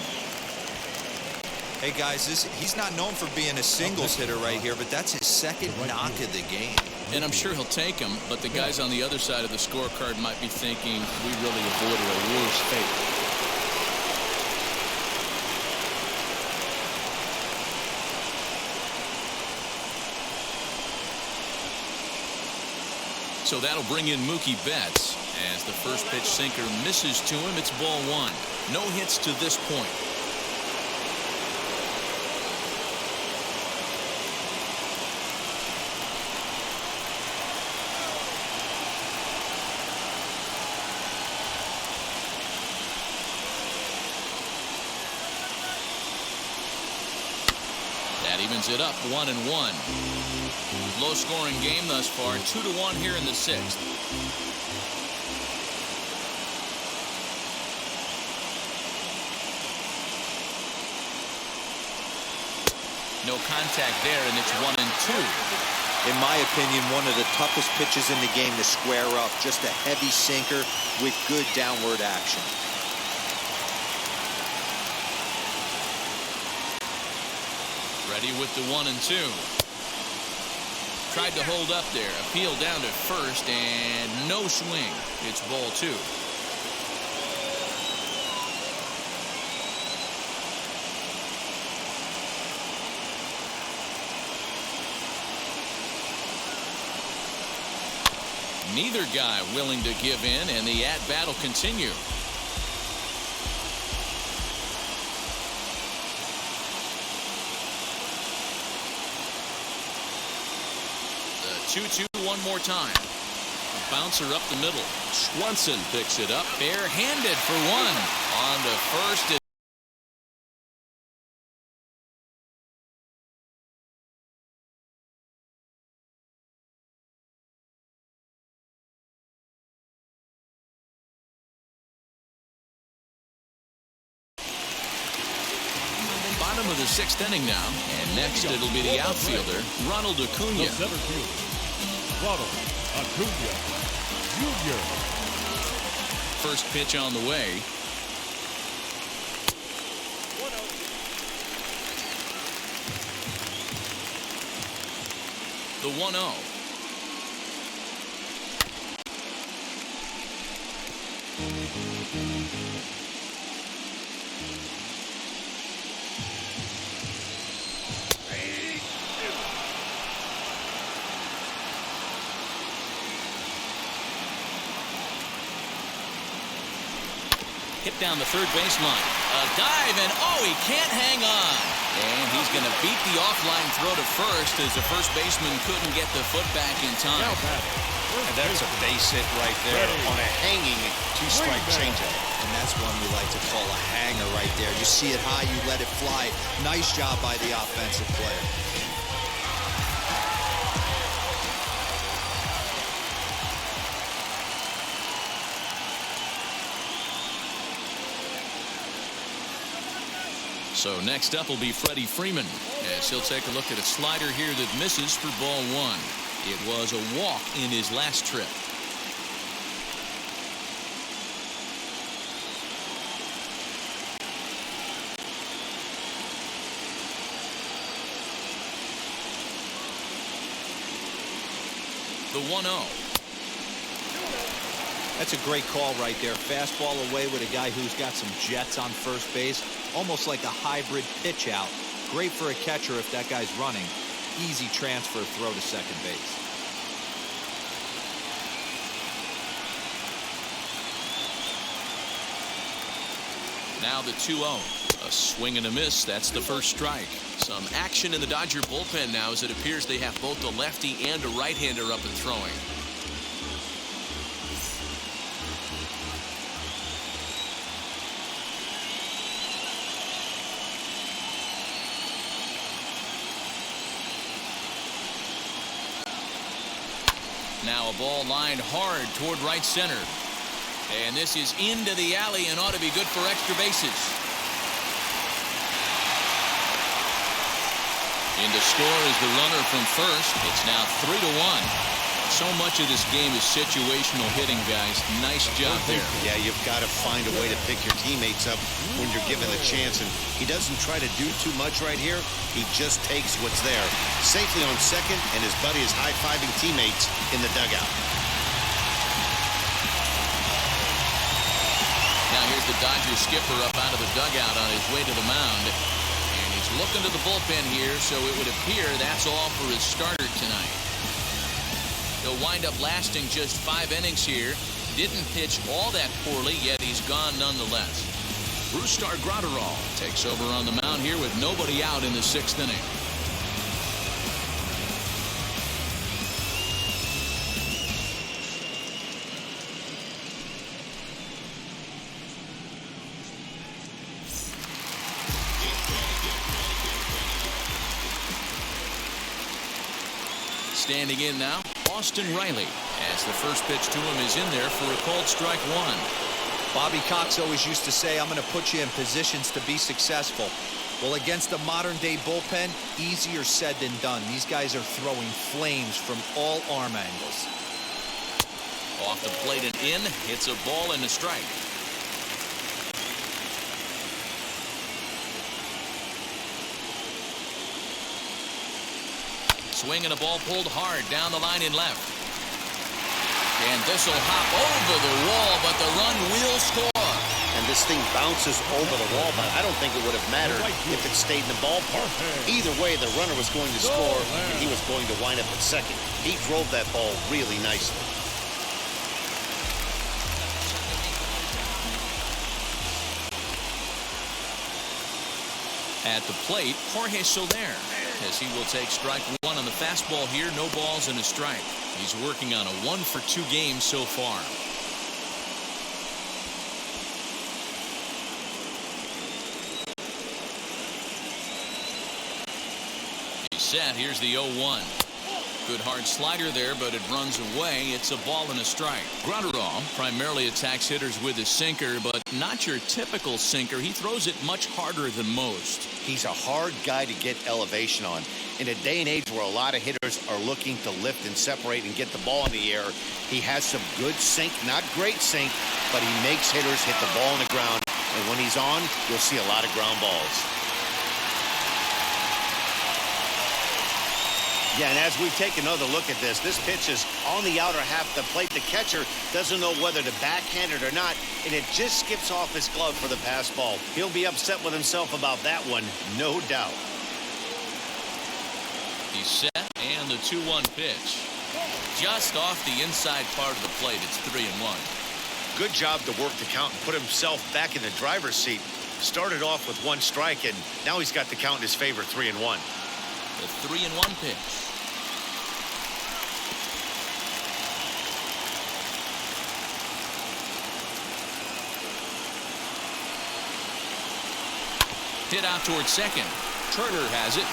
Hey guys, he's not known for being a singles hitter right here, but that's his 2nd knock of the game. And I'm sure he'll take him, but the guys on the other side of the scorecard might be thinking we really avoided a worse fate. So that'll bring in Mookie Betts. As the first pitch sinker misses to him, it's ball 1. No hits to this point. That evens it up 1-1. Low scoring game thus far, 2-1 here in the 6th. No contact there, and it's 1-2. In my opinion, one of the toughest pitches in the game to square up. Just a heavy sinker with good downward action. Ready with the 1-2. Tried to hold up there. Appeal down to first, and no swing. It's ball 2. Neither guy willing to give in, and the at-bat will continue. The 2-2 one more time. A bouncer up the middle. Swanson picks it up, bare-handed for 1. On to first. Bottom of the 6th inning now, and next it'll be the outfielder, Ronald Acuna. The center fielder, Ronald Acuna Jr. First pitch on the way. The 1-0. Hit down the third baseline. A dive, and oh, he can't hang on. And he's going to beat the offline throw to first as the first baseman couldn't get the foot back in time. And that's a base hit right there on a hanging two-strike changeup. And that's one we like to call a hanger right there. You see it high, you let it fly. Nice job by the offensive player. So next up will be Freddy Freeman as he'll take a look at a slider here that misses for ball one. It was a walk in his last trip. The 1-0. That's a great call right there. Fastball away with a guy who's got some jets on first base. Almost like a hybrid pitch out. Great for a catcher if that guy's running. Easy transfer throw to second base. Now the 2-0. A swing and a miss. That's the first strike. Some action in the Dodger bullpen now as it appears they have both a lefty and a right-hander up and throwing. Now a ball lined hard toward right center. And this is into the alley and ought to be good for extra bases. In to score is the runner from first. It's now 3-1. So much of this game is situational hitting, guys. Nice job there. Yeah, you've got to find a way to pick your teammates up when you're given the chance. And he doesn't try to do too much right here. He just takes what's there. Safely on second, and his buddy is high-fiving teammates in the dugout. Now here's the Dodgers skipper up out of the dugout on his way to the mound. And he's looking to the bullpen here, so it would appear that's all for his starter tonight. He'll wind up lasting just 5 innings here. Didn't pitch all that poorly, yet he's gone nonetheless. Brustar Graterol takes over on the mound here with nobody out in the 6th inning. Standing in now, Austin Riley, as the first pitch to him is in there for a called strike one. Bobby Cox always used to say, I'm going to put you in positions to be successful. Well, against a modern-day bullpen, easier said than done. These guys are throwing flames from all arm angles. Off the plate and in, hits a ball and a strike. Swing and a ball pulled hard down the line in left. And this will hop over the wall, but the run will score. And this thing bounces over the wall, but I don't think it would have mattered if it stayed in the ballpark. Either way, the runner was going to score, and he was going to wind up at second. He drove that ball really nicely. At the plate, Jorge Soler, as he will take strike one on the fastball here. No balls and a strike. He's working on a 1-for-2 game so far. He's set. Here's the 0-1. Good hard slider there, but it runs away. It's a ball and a strike. Graterol primarily attacks hitters with his sinker, but not your typical sinker. He throws it much harder than most. He's a hard guy to get elevation on. In a day and age where a lot of hitters are looking to lift and separate and get the ball in the air, he has some good sink, not great sink, but he makes hitters hit the ball on the ground. And when he's on, you'll see a lot of ground balls. Yeah, and as we take another look at this pitch is on the outer half of the plate. The catcher doesn't know whether to backhand it or not, and it just skips off his glove for the pass ball. He'll be upset with himself about that one, no doubt. He's set, and the 2-1 pitch. Just off the inside part of the plate. It's 3-1. Good job to work the count and put himself back in the driver's seat. Started off with 1 strike, and now he's got the count in his favor, 3-1. The 3-1 pitch. Hit out towards second. Turner has it.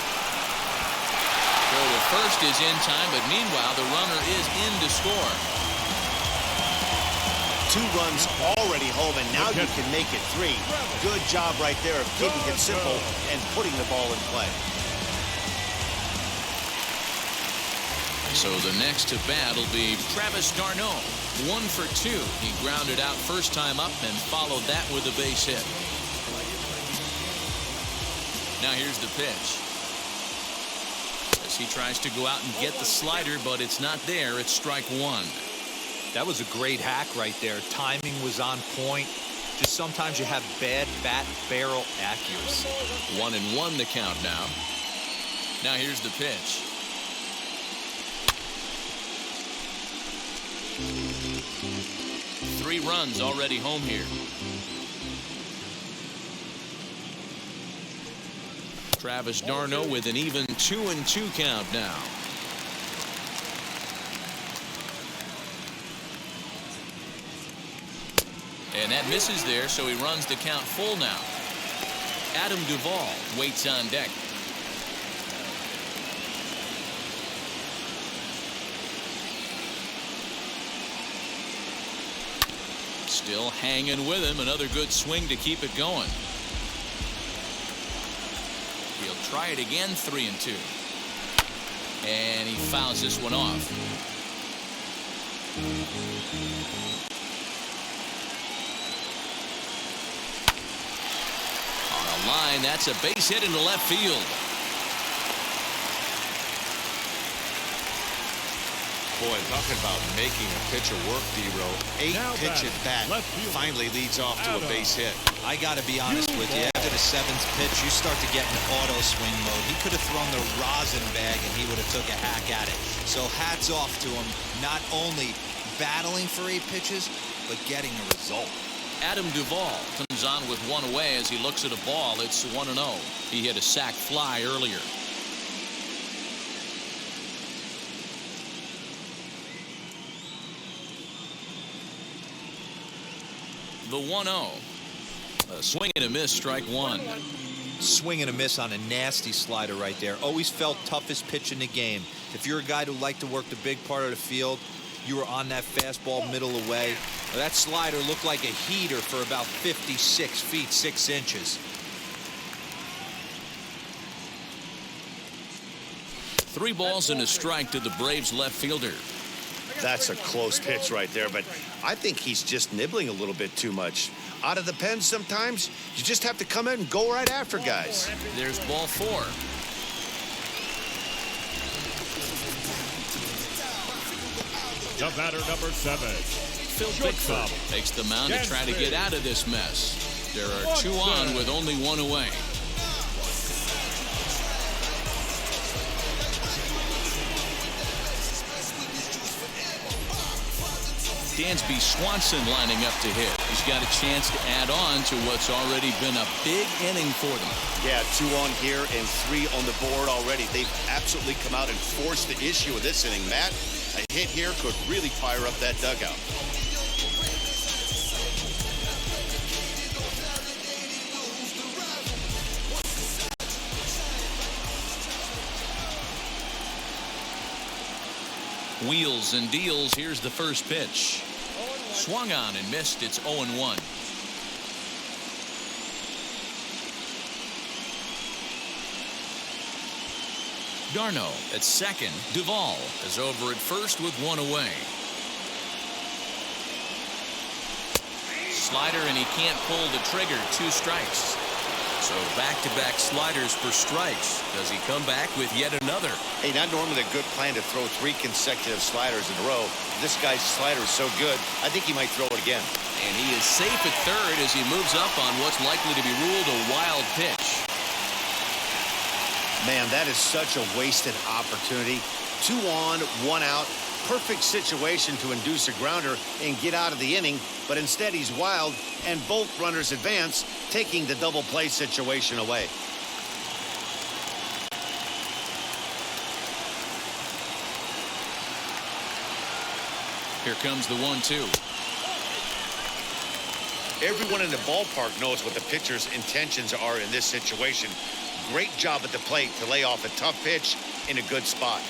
Throw to first is in time, but meanwhile the runner is in to score. 2 runs already home, and now you can make it 3. Good job right there of keeping it simple and putting the ball in play. So the next to bat will be Travis d'Arnaud. 1 for 2. He grounded out first time up and followed that with a base hit. Now here's the pitch. As he tries to go out and get the slider, but it's not there. It's strike 1. That was a great hack right there. Timing was on point. Just sometimes you have bad bat barrel accuracy. 1-1 the count now. Now here's the pitch. Three runs already home here. Travis d'Arnaud with an even 2-2 count now. And that misses there, so he runs the count full now. Adam Duvall waits on deck. Still hanging with him. Another good swing to keep it going. He'll try it again, 3-2. And he fouls this one off. On a line, that's a base hit into left field. Boy, talking about making a pitcher work, D-Row. 8-pitch at bat finally leads off to a base hit. I got to be honest with you. After the 7th pitch, you start to get in auto swing mode. He could have thrown the rosin bag and he would have took a hack at it. So hats off to him, not only battling for 8 pitches, but getting a result. Adam Duvall comes on with one away as he looks at a ball. It's 1-0. He hit a sac fly earlier. The 1-0. A swing and a miss, strike 1. Swing and a miss on a nasty slider right there. Always felt toughest pitch in the game. If you're a guy who liked to work the big part of the field, you were on that fastball middle away. That slider looked like a heater for about 56 feet 6 inches. 3 balls and a strike to the Braves left fielder. That's a close pitch right there, but I think he's just nibbling a little bit too much. Out of the pen sometimes, you just have to come in and go right after guys. There's ball 4. The batter, number 7. Phil Bickford takes the mound to try to get out of this mess. There are 2 on with only 1 away. Dansby Swanson lining up to hit. He's got a chance to add on to what's already been a big inning for them. Yeah, 2 on here and 3 on the board already. They've absolutely come out and forced the issue of this inning, Matt. A hit here could really fire up that dugout. Wheels and deals. Here's the first pitch. Swung on and missed. It's 0-1. d'Arnaud at second. Duvall is over at first with 1 away. Slider, and he can't pull the trigger. 2 strikes. So back-to-back sliders for strikes. Does he come back with yet another? Hey, not normally a good plan to throw 3 consecutive sliders in a row. This guy's slider is so good, I think he might throw it again. And he is safe at third as he moves up on what's likely to be ruled a wild pitch. Man, that is such a wasted opportunity. 2 on, 1 out. Perfect situation to induce a grounder and get out of the inning, but instead he's wild and both runners advance, taking the double play situation away. Here comes the 1-2. Everyone in the ballpark knows what the pitcher's intentions are in this situation. Great job at the plate to lay off a tough pitch in a good spot.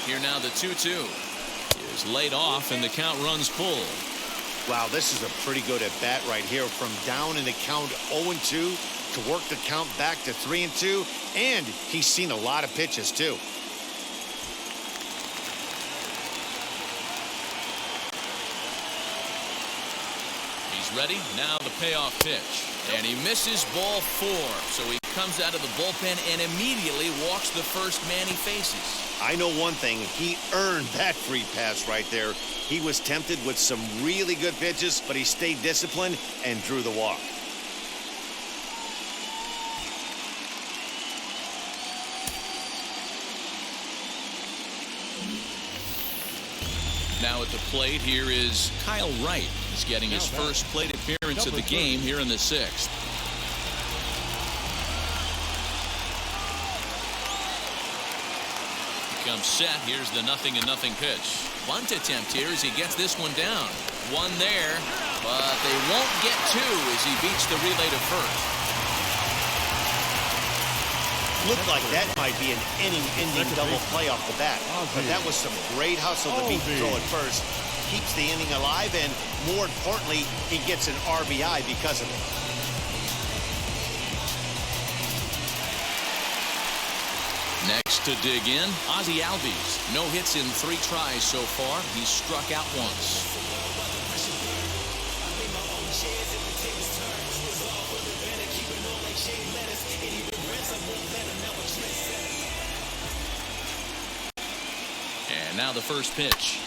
Here now the 2-2 is laid off and the count runs full. Wow, this is a pretty good at bat right here. From down in the count 0-2 to work the count back to 3-2, and he's seen a lot of pitches too. He's ready. Now the payoff pitch. And he misses ball 4. So he comes out of the bullpen and immediately walks the first man he faces. I know one thing. He earned that free pass right there. He was tempted with some really good pitches, but he stayed disciplined and drew the walk. Now at the plate, here is Kyle Wright. He's getting his first plate appearance of the game here in the 6th. He comes set. Here's the 0-0 pitch. Bunt attempt here as he gets this one down. 1 there, but they won't get 2 as he beats the relay to first. Looked like that might be an inning-ending double play off the bat. But that was some great hustle to beat the throw at first. Keeps the inning alive, and more importantly, he gets an RBI because of it. Next to dig in, Ozzie Albies. No hits in 3 tries so far. He's struck out once. And now the first pitch.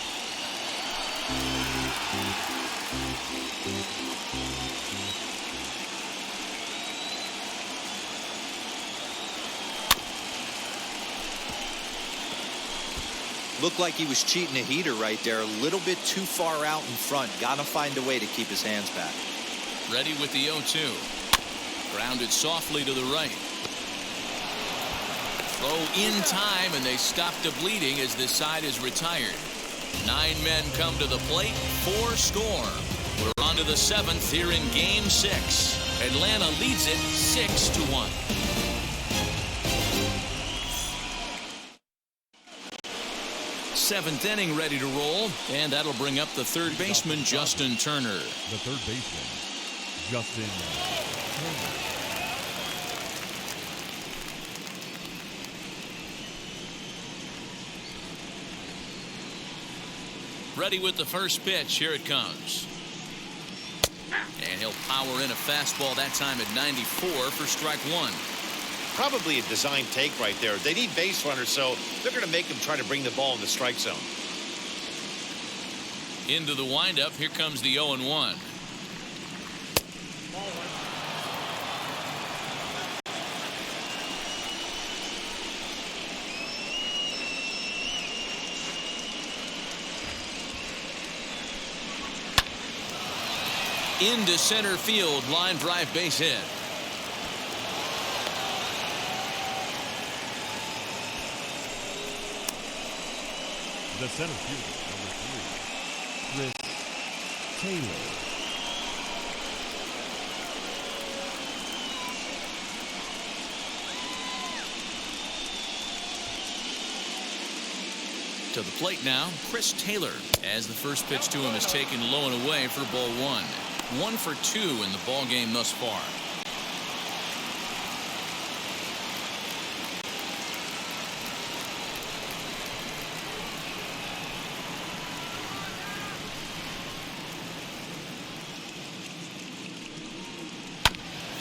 Looked like he was cheating a heater right there. A little bit too far out in front. Gotta find a way to keep his hands back. Ready with the 0-2. Grounded softly to the right. Throw in time, and they stop the bleeding as this side is retired. 9 men come to the plate, 4 score. We're on to the 7th here in Game 6. Atlanta leads it 6-1. Seventh inning ready to roll, and that'll bring up the third baseman, Justin Turner. The third baseman, Justin Turner. Ready with the first pitch. Here it comes. And he'll power in a fastball that time at 94 for strike 1. Probably a design take right there. They need base runners, so they're going to make them try to bring the ball in the strike zone. Into the windup. Here comes the 0-1. Into center field. Line drive base hit. The center fielder, number 3, Chris Taylor. To the plate now, Chris Taylor, as the first pitch to him is taken low and away for ball 1. 1 for 2 in the ball game thus far.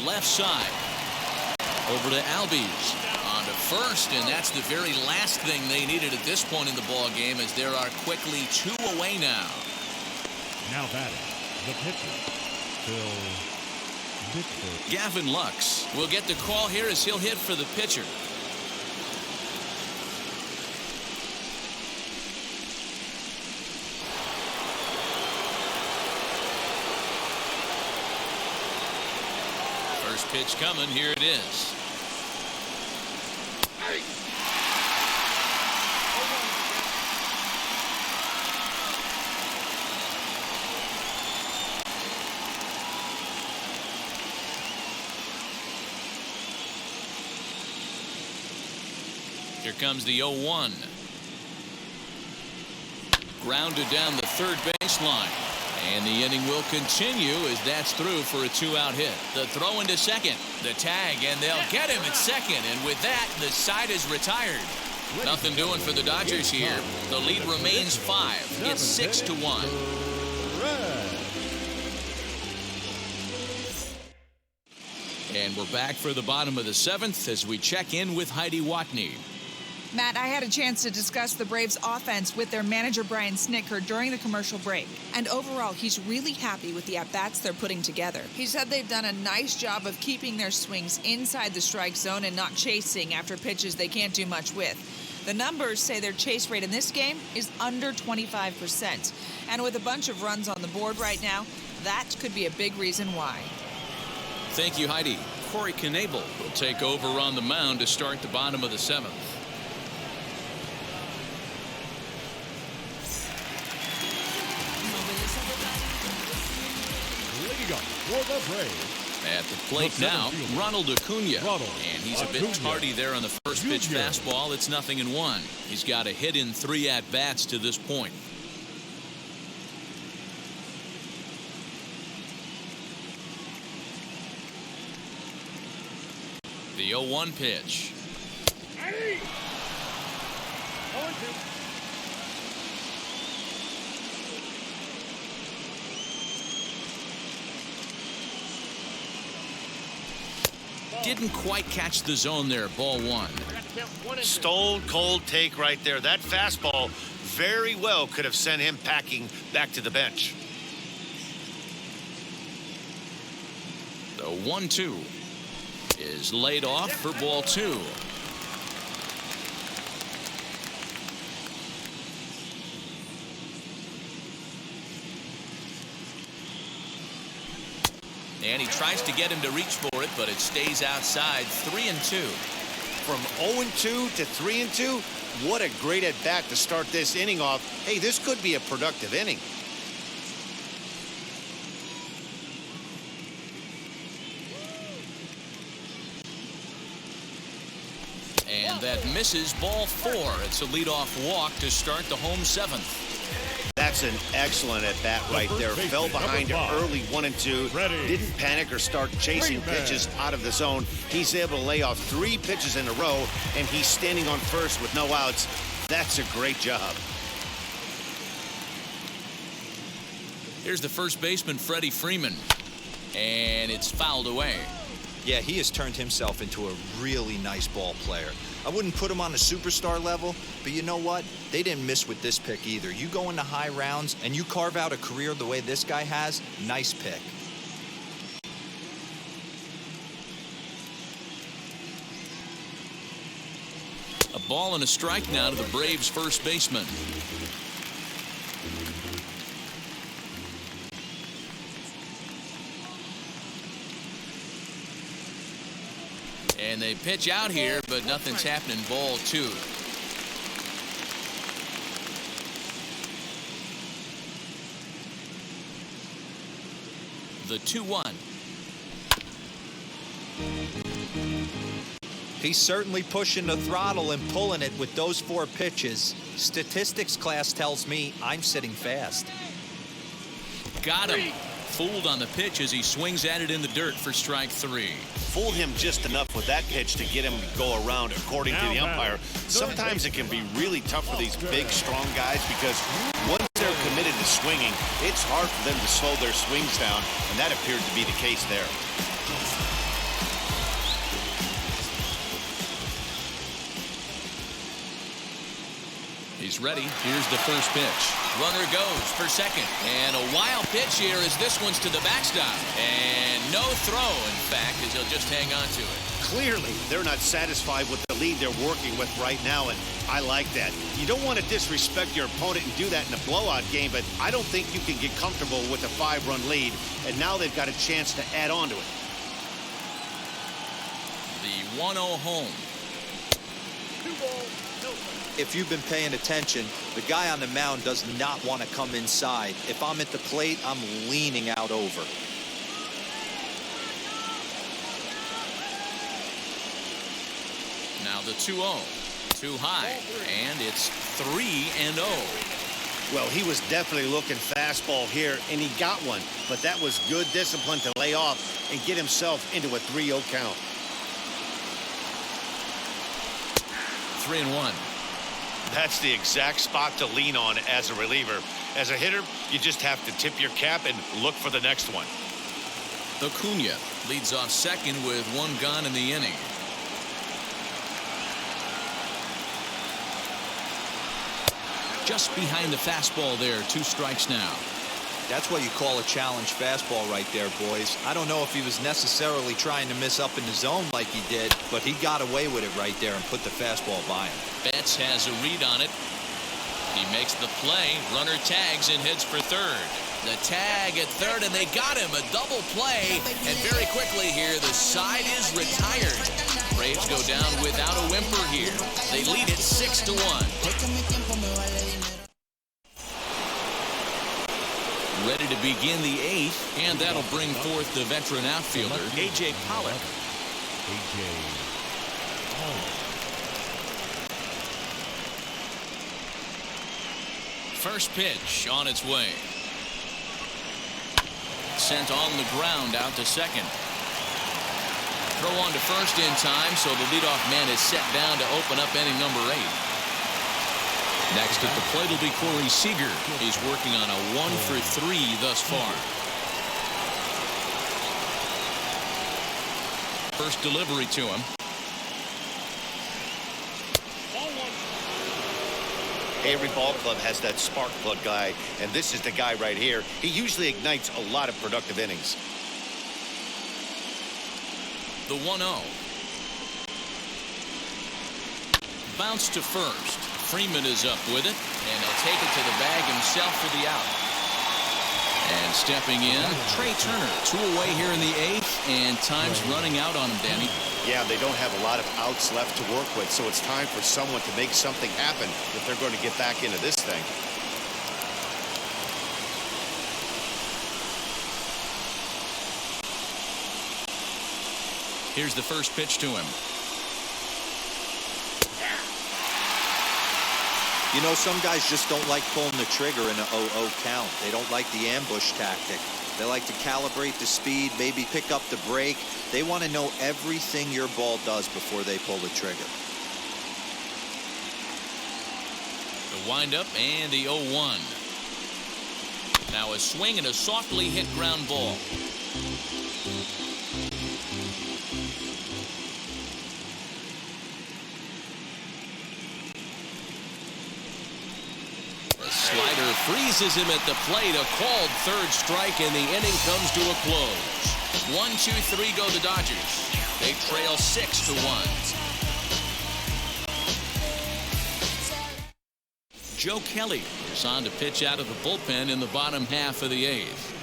left side. Over to Albies. On to first, and that's the very last thing they needed at this point in the ball game, as there are quickly 2 away now. Now batting, the pitcher, Phil Bickford. Gavin Lux will get the call here as he'll hit for the pitcher. First pitch coming. Here it is. Here comes the 0-1. Grounded down the third baseline. And the inning will continue as that's through for a 2-out hit. The throw into second. The tag, and they'll get him at second. And with that, the side is retired. Nothing doing for the Dodgers here. The lead remains 5. It's 6-1. And we're back for the bottom of the 7th as we check in with Heidi Watney. Matt, I had a chance to discuss the Braves' offense with their manager, Brian Snitker, during the commercial break. And overall, he's really happy with the at-bats they're putting together. He said they've done a nice job of keeping their swings inside the strike zone and not chasing after pitches they can't do much with. The numbers say their chase rate in this game is under 25%. And with a bunch of runs on the board right now, that could be a big reason why. Thank you, Heidi. Corey Knebel will take over on the mound to start the bottom of the 7th. For the Braves. At the plate now, Ronald Acuna. And he's a bit tardy there on the first pitch fastball. It's 0-1. He's got a hit in 3 at-bats to this point. The 0-1 pitch. Didn't quite catch the zone there. Ball 1. Stone cold take right there. That fastball very well could have sent him packing back to the bench. The 1-2 is laid off for ball 2. And he tries to get him to reach for it, but it stays outside. 3-2. From 0-2 to 3-2, what a great at-bat to start this inning off. Hey, this could be a productive inning. And that misses. Ball 4. It's a leadoff walk to start the home 7th. That's an excellent at-bat right there. Fell behind early 1-2. Didn't panic or start chasing pitches out of the zone. He's able to lay off 3 pitches in a row, and he's standing on first with no outs. That's a great job. Here's the first baseman, Freddy Freeman. And it's fouled away. Yeah, he has turned himself into a really nice ball player. I wouldn't put him on a superstar level, but you know what? They didn't miss with this pick either. You go into high rounds and you carve out a career the way this guy has, nice pick. A ball and a strike now to the Braves' first baseman. And they pitch out here, but nothing's happening. Ball 2. The 2-1. He's certainly pushing the throttle and pulling it with those 4 pitches. Statistics class tells me I'm sitting fast. Got him. Fooled on the pitch as he swings at it in the dirt for strike 3. Fooled him just enough with that pitch to get him to go around, according to the umpire. Sometimes it can be really tough for these big, strong guys because once they're committed to swinging, it's hard for them to slow their swings down, and that appeared to be the case there. He's ready. Here's the first pitch. Runner goes for second. And a wild pitch here as this one's to the backstop. And no throw, in fact, as he'll just hang on to it. Clearly, they're not satisfied with the lead they're working with right now, and I like that. You don't want to disrespect your opponent and do that in a blowout game, but I don't think you can get comfortable with a 5-run lead, and now they've got a chance to add on to it. The 1-0 home. If you've been paying attention, the guy on the mound does not want to come inside. If I'm at the plate, I'm leaning out over. Now the 2-0. Too high. And it's 3-0. Well, he was definitely looking fastball here, and he got one. But that was good discipline to lay off and get himself into a 3-0 count. 3-1. That's the exact spot to lean on as a reliever. As a hitter, you just have to tip your cap and look for the next one. Acuna leads off second with 1 gone in the inning. Just behind the fastball there. 2 strikes now. That's what you call a challenge fastball right there, boys. I don't know if he was necessarily trying to miss up in the zone like he did, but he got away with it right there and put the fastball by him. Betts has a read on it. He makes the play. Runner tags and heads for third. The tag at third, and they got him. A double play. And very quickly here, the side is retired. Braves go down without a whimper here. They lead it 6-1. Ready to begin the 8th, and that'll bring forth the veteran outfielder, A.J. Pollock. A.J. Pollock. First pitch on its way. Sent on the ground out to second. Throw on to first in time, so the leadoff man is set down to open up inning number 8. Next at the plate will be Corey Seeger. He's working on a 1-for-3 thus far. First delivery to him. Every ball club has that spark plug guy, and this is the guy right here. He usually ignites a lot of productive innings. The 1-0. Bounce to first. Freeman is up with it, and he'll take it to the bag himself for the out. And stepping in, Trey Turner. 2 away here in the 8th, and time's running out on him, Danny. Yeah, they don't have a lot of outs left to work with, so it's time for someone to make something happen if they're going to get back into this thing. Here's the first pitch to him. You know, some guys just don't like pulling the trigger in an 0-0 count. They don't like the ambush tactic. They like to calibrate the speed, maybe pick up the brake. They want to know everything your ball does before they pull the trigger. The windup and the 0-1. Now a swing and a softly hit ground ball. Slider freezes him at the plate. A called third strike, and the inning comes to a close. 1-2-3 go the Dodgers. They trail 6-1. Joe Kelly is on to pitch out of the bullpen in the bottom half of the 8th.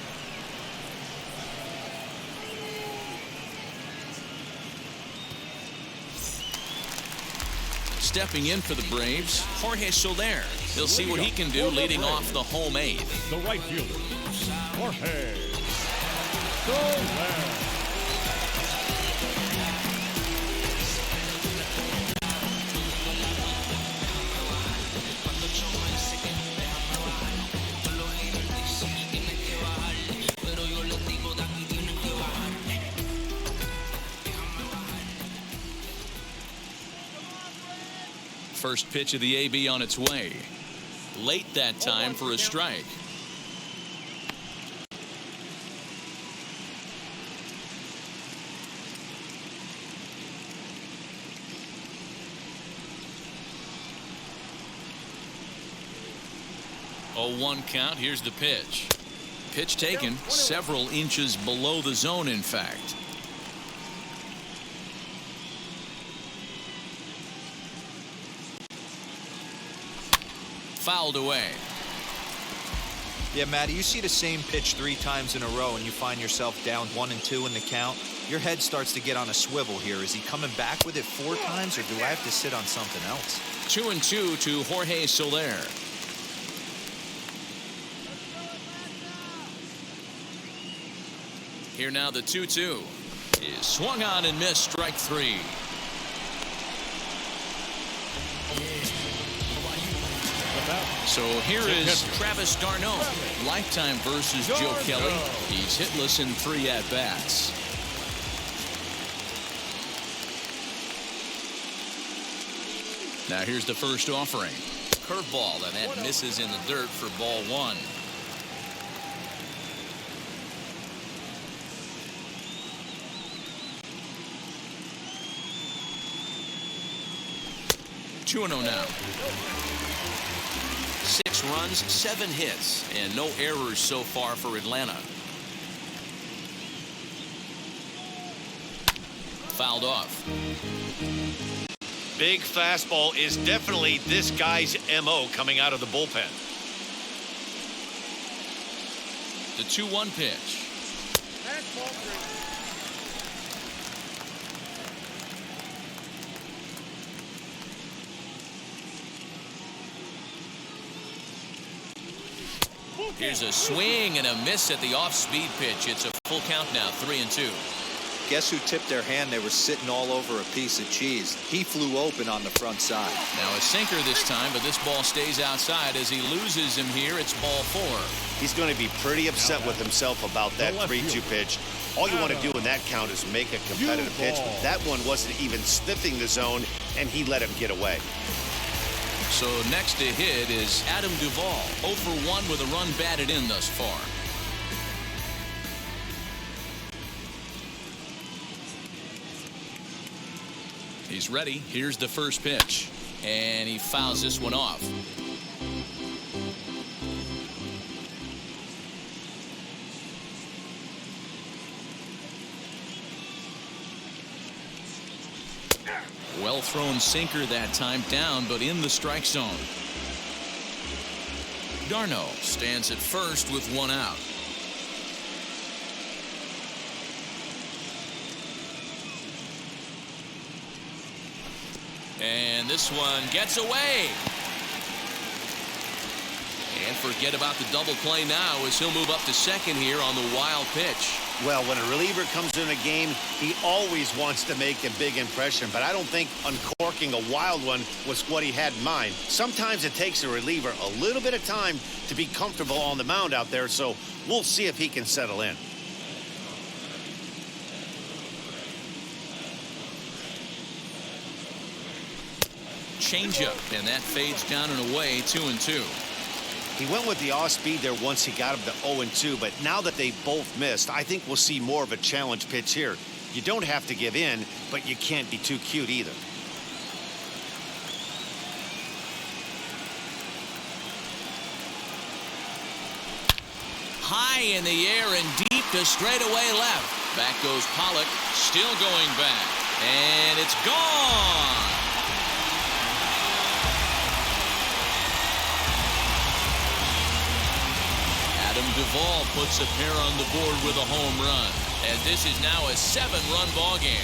Stepping in for the Braves, Jorge Soler. He'll see what he can do leading off the home 8th. The right fielder, Jorge Soler. First pitch of the AB on its way. Late that time for a strike. 0-1 count. Here's the pitch. Pitch taken several inches below the zone, in fact. Fouled away. Yeah, Matty, you see the same pitch 3 times in a row and you find yourself down 1-2 in the count. Your head starts to get on a swivel here. Is he coming back with it 4 times, or do I have to sit on something else? 2-2 to Jorge Soler. Here now the 2-2 is swung on and missed. Strike 3. So here is Travis d'Arnaud. Lifetime versus Joe Kelly. He's hitless in 3 at-bats. Now here's the first offering. Curveball, and that misses in the dirt for ball 1. Two 2-0 now. 6 runs, 7 hits, and no errors so far for Atlanta. Fouled off. Big fastball is definitely this guy's MO coming out of the bullpen. The 2-1 pitch. Here's a swing and a miss at the off-speed pitch. It's a full count now, 3-2. Guess who tipped their hand? They were sitting all over a piece of cheese. He flew open on the front side. Now a sinker this time, but this ball stays outside. As he loses him here, it's ball 4. He's going to be pretty upset with himself about that 3-2 pitch. All you want to do in that count is make a competitive pitch. That one wasn't even sniffing the zone, and he let him get away. So next to hit is Adam Duvall, 0 for 1 with a run batted in thus far. He's ready. Here's the first pitch, and he fouls this one off. Well thrown sinker that time, down but in the strike zone. d'Arnaud stands at first with 1 out. And this one gets away. And forget about the double play now as he'll move up to second here on the wild pitch. Well, when a reliever comes in a game, he always wants to make a big impression, but I don't think uncorking a wild one was what he had in mind. Sometimes it takes a reliever a little bit of time to be comfortable on the mound out there, so we'll see if he can settle in. Changeup, and that fades down and away, 2-2. He went with the off-speed there once he got him to 0-2, but now that they both missed, I think we'll see more of a challenge pitch here. You don't have to give in, but you can't be too cute either. High in the air and deep to straightaway left. Back goes Pollock, still going back, and it's gone. Duvall puts a pair on the board with a home run, and this is now a 7-run ball game.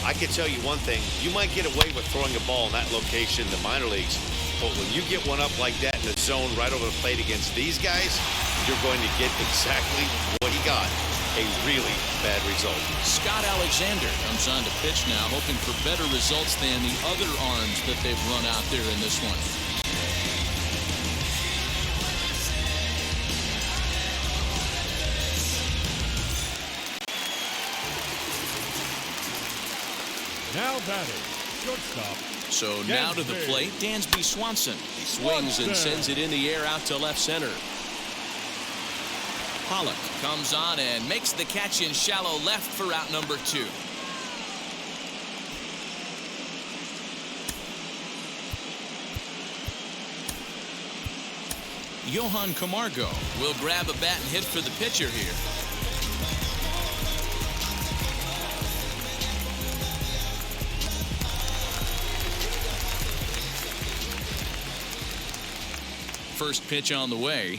I can tell you one thing, you might get away with throwing a ball in that location in the minor leagues, but when you get one up like that in the zone right over the plate against these guys, you're going to get exactly what he got. A really bad result. Scott Alexander comes on to pitch now, hoping for better results than the other arms that they've run out there in this one. Now batting, shortstop. So now to the plate, Dansby Swanson. He swings and sends it in the air out to left center. Pollock comes on and makes the catch in shallow left for out number 2. Johan Camargo will grab a bat and hit for the pitcher here. First pitch on the way,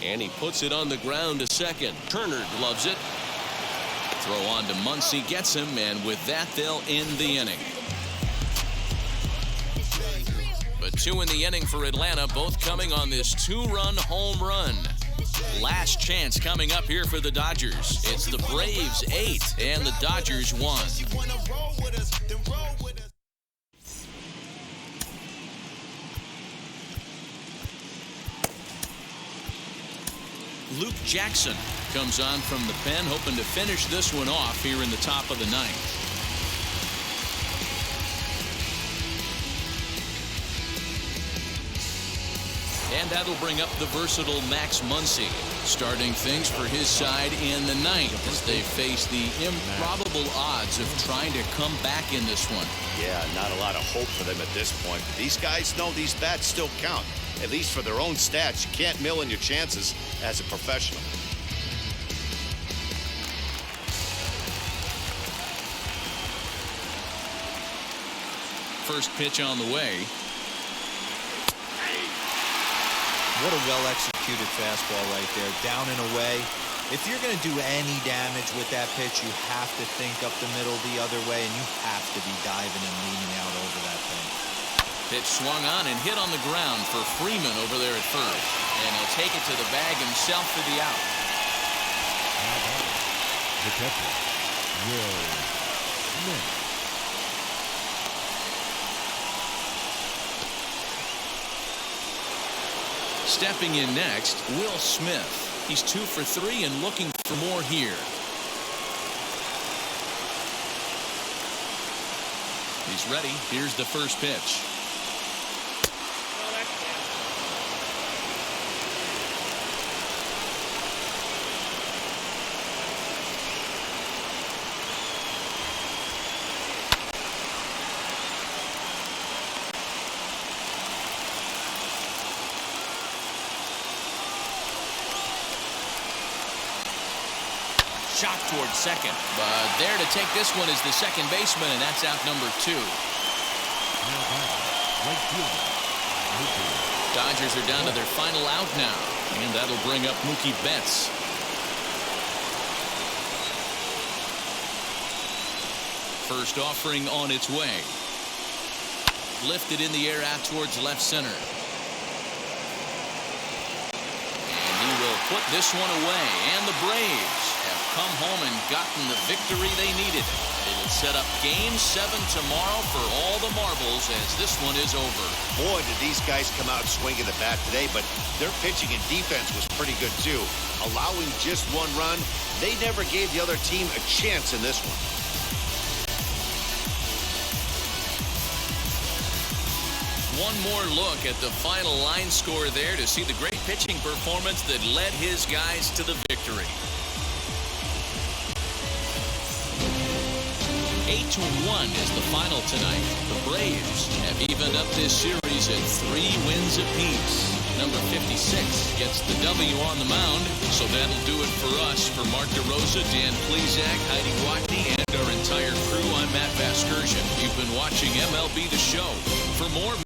and he puts it on the ground to second. Turner gloves it. Throw on to Muncy, gets him, and with that they'll end the inning. But 2 in the inning for Atlanta, both coming on this 2-run home run. Last chance coming up here for the Dodgers. It's the Braves 8 and the Dodgers 1. Luke Jackson comes on from the pen, hoping to finish this one off here in the top of the 9th. And that'll bring up the versatile Max Muncy, starting things for his side in the 9th as they face the improbable odds of trying to come back in this one. Yeah, not a lot of hope for them at this point. But these guys know these bats still count, at least for their own stats. You can't mill in your chances as a professional. First pitch on the way. What a well-executed fastball right there. Down and away. If you're going to do any damage with that pitch, you have to think up the middle the other way, and you have to be diving and leaning out over that thing. Pitch swung on and hit on the ground for Freeman over there at first. And he'll take it to the bag himself for the out. The catcher, Will Smith. Stepping in next, Will Smith. He's 2 for 3 and looking for more here. He's ready. Here's the first pitch. Shot toward second, but there to take this one is the second baseman, and that's out number 2. Dodgers are down to their final out now, and that'll bring up Mookie Betts. First offering on its way. Lifted in the air out towards left center. And he will put this one away, and the Braves have come home and gotten the victory they needed. It'll set up Game 7 tomorrow for all the marbles as this one is over. Boy, did these guys come out swinging the bat today, but their pitching and defense was pretty good too. Allowing just 1 run, they never gave the other team a chance in this one. One more look at the final line score there to see the great pitching performance that led his guys to the victory. 8-1 is the final tonight. The Braves have evened up this series at 3 wins apiece. Number 56 gets the W on the mound. So that'll do it for us. For Mark DeRosa, Dan Plesac, Heidi Watney, and our entire crew, I'm Matt Vasgersian. You've been watching MLB The Show. For more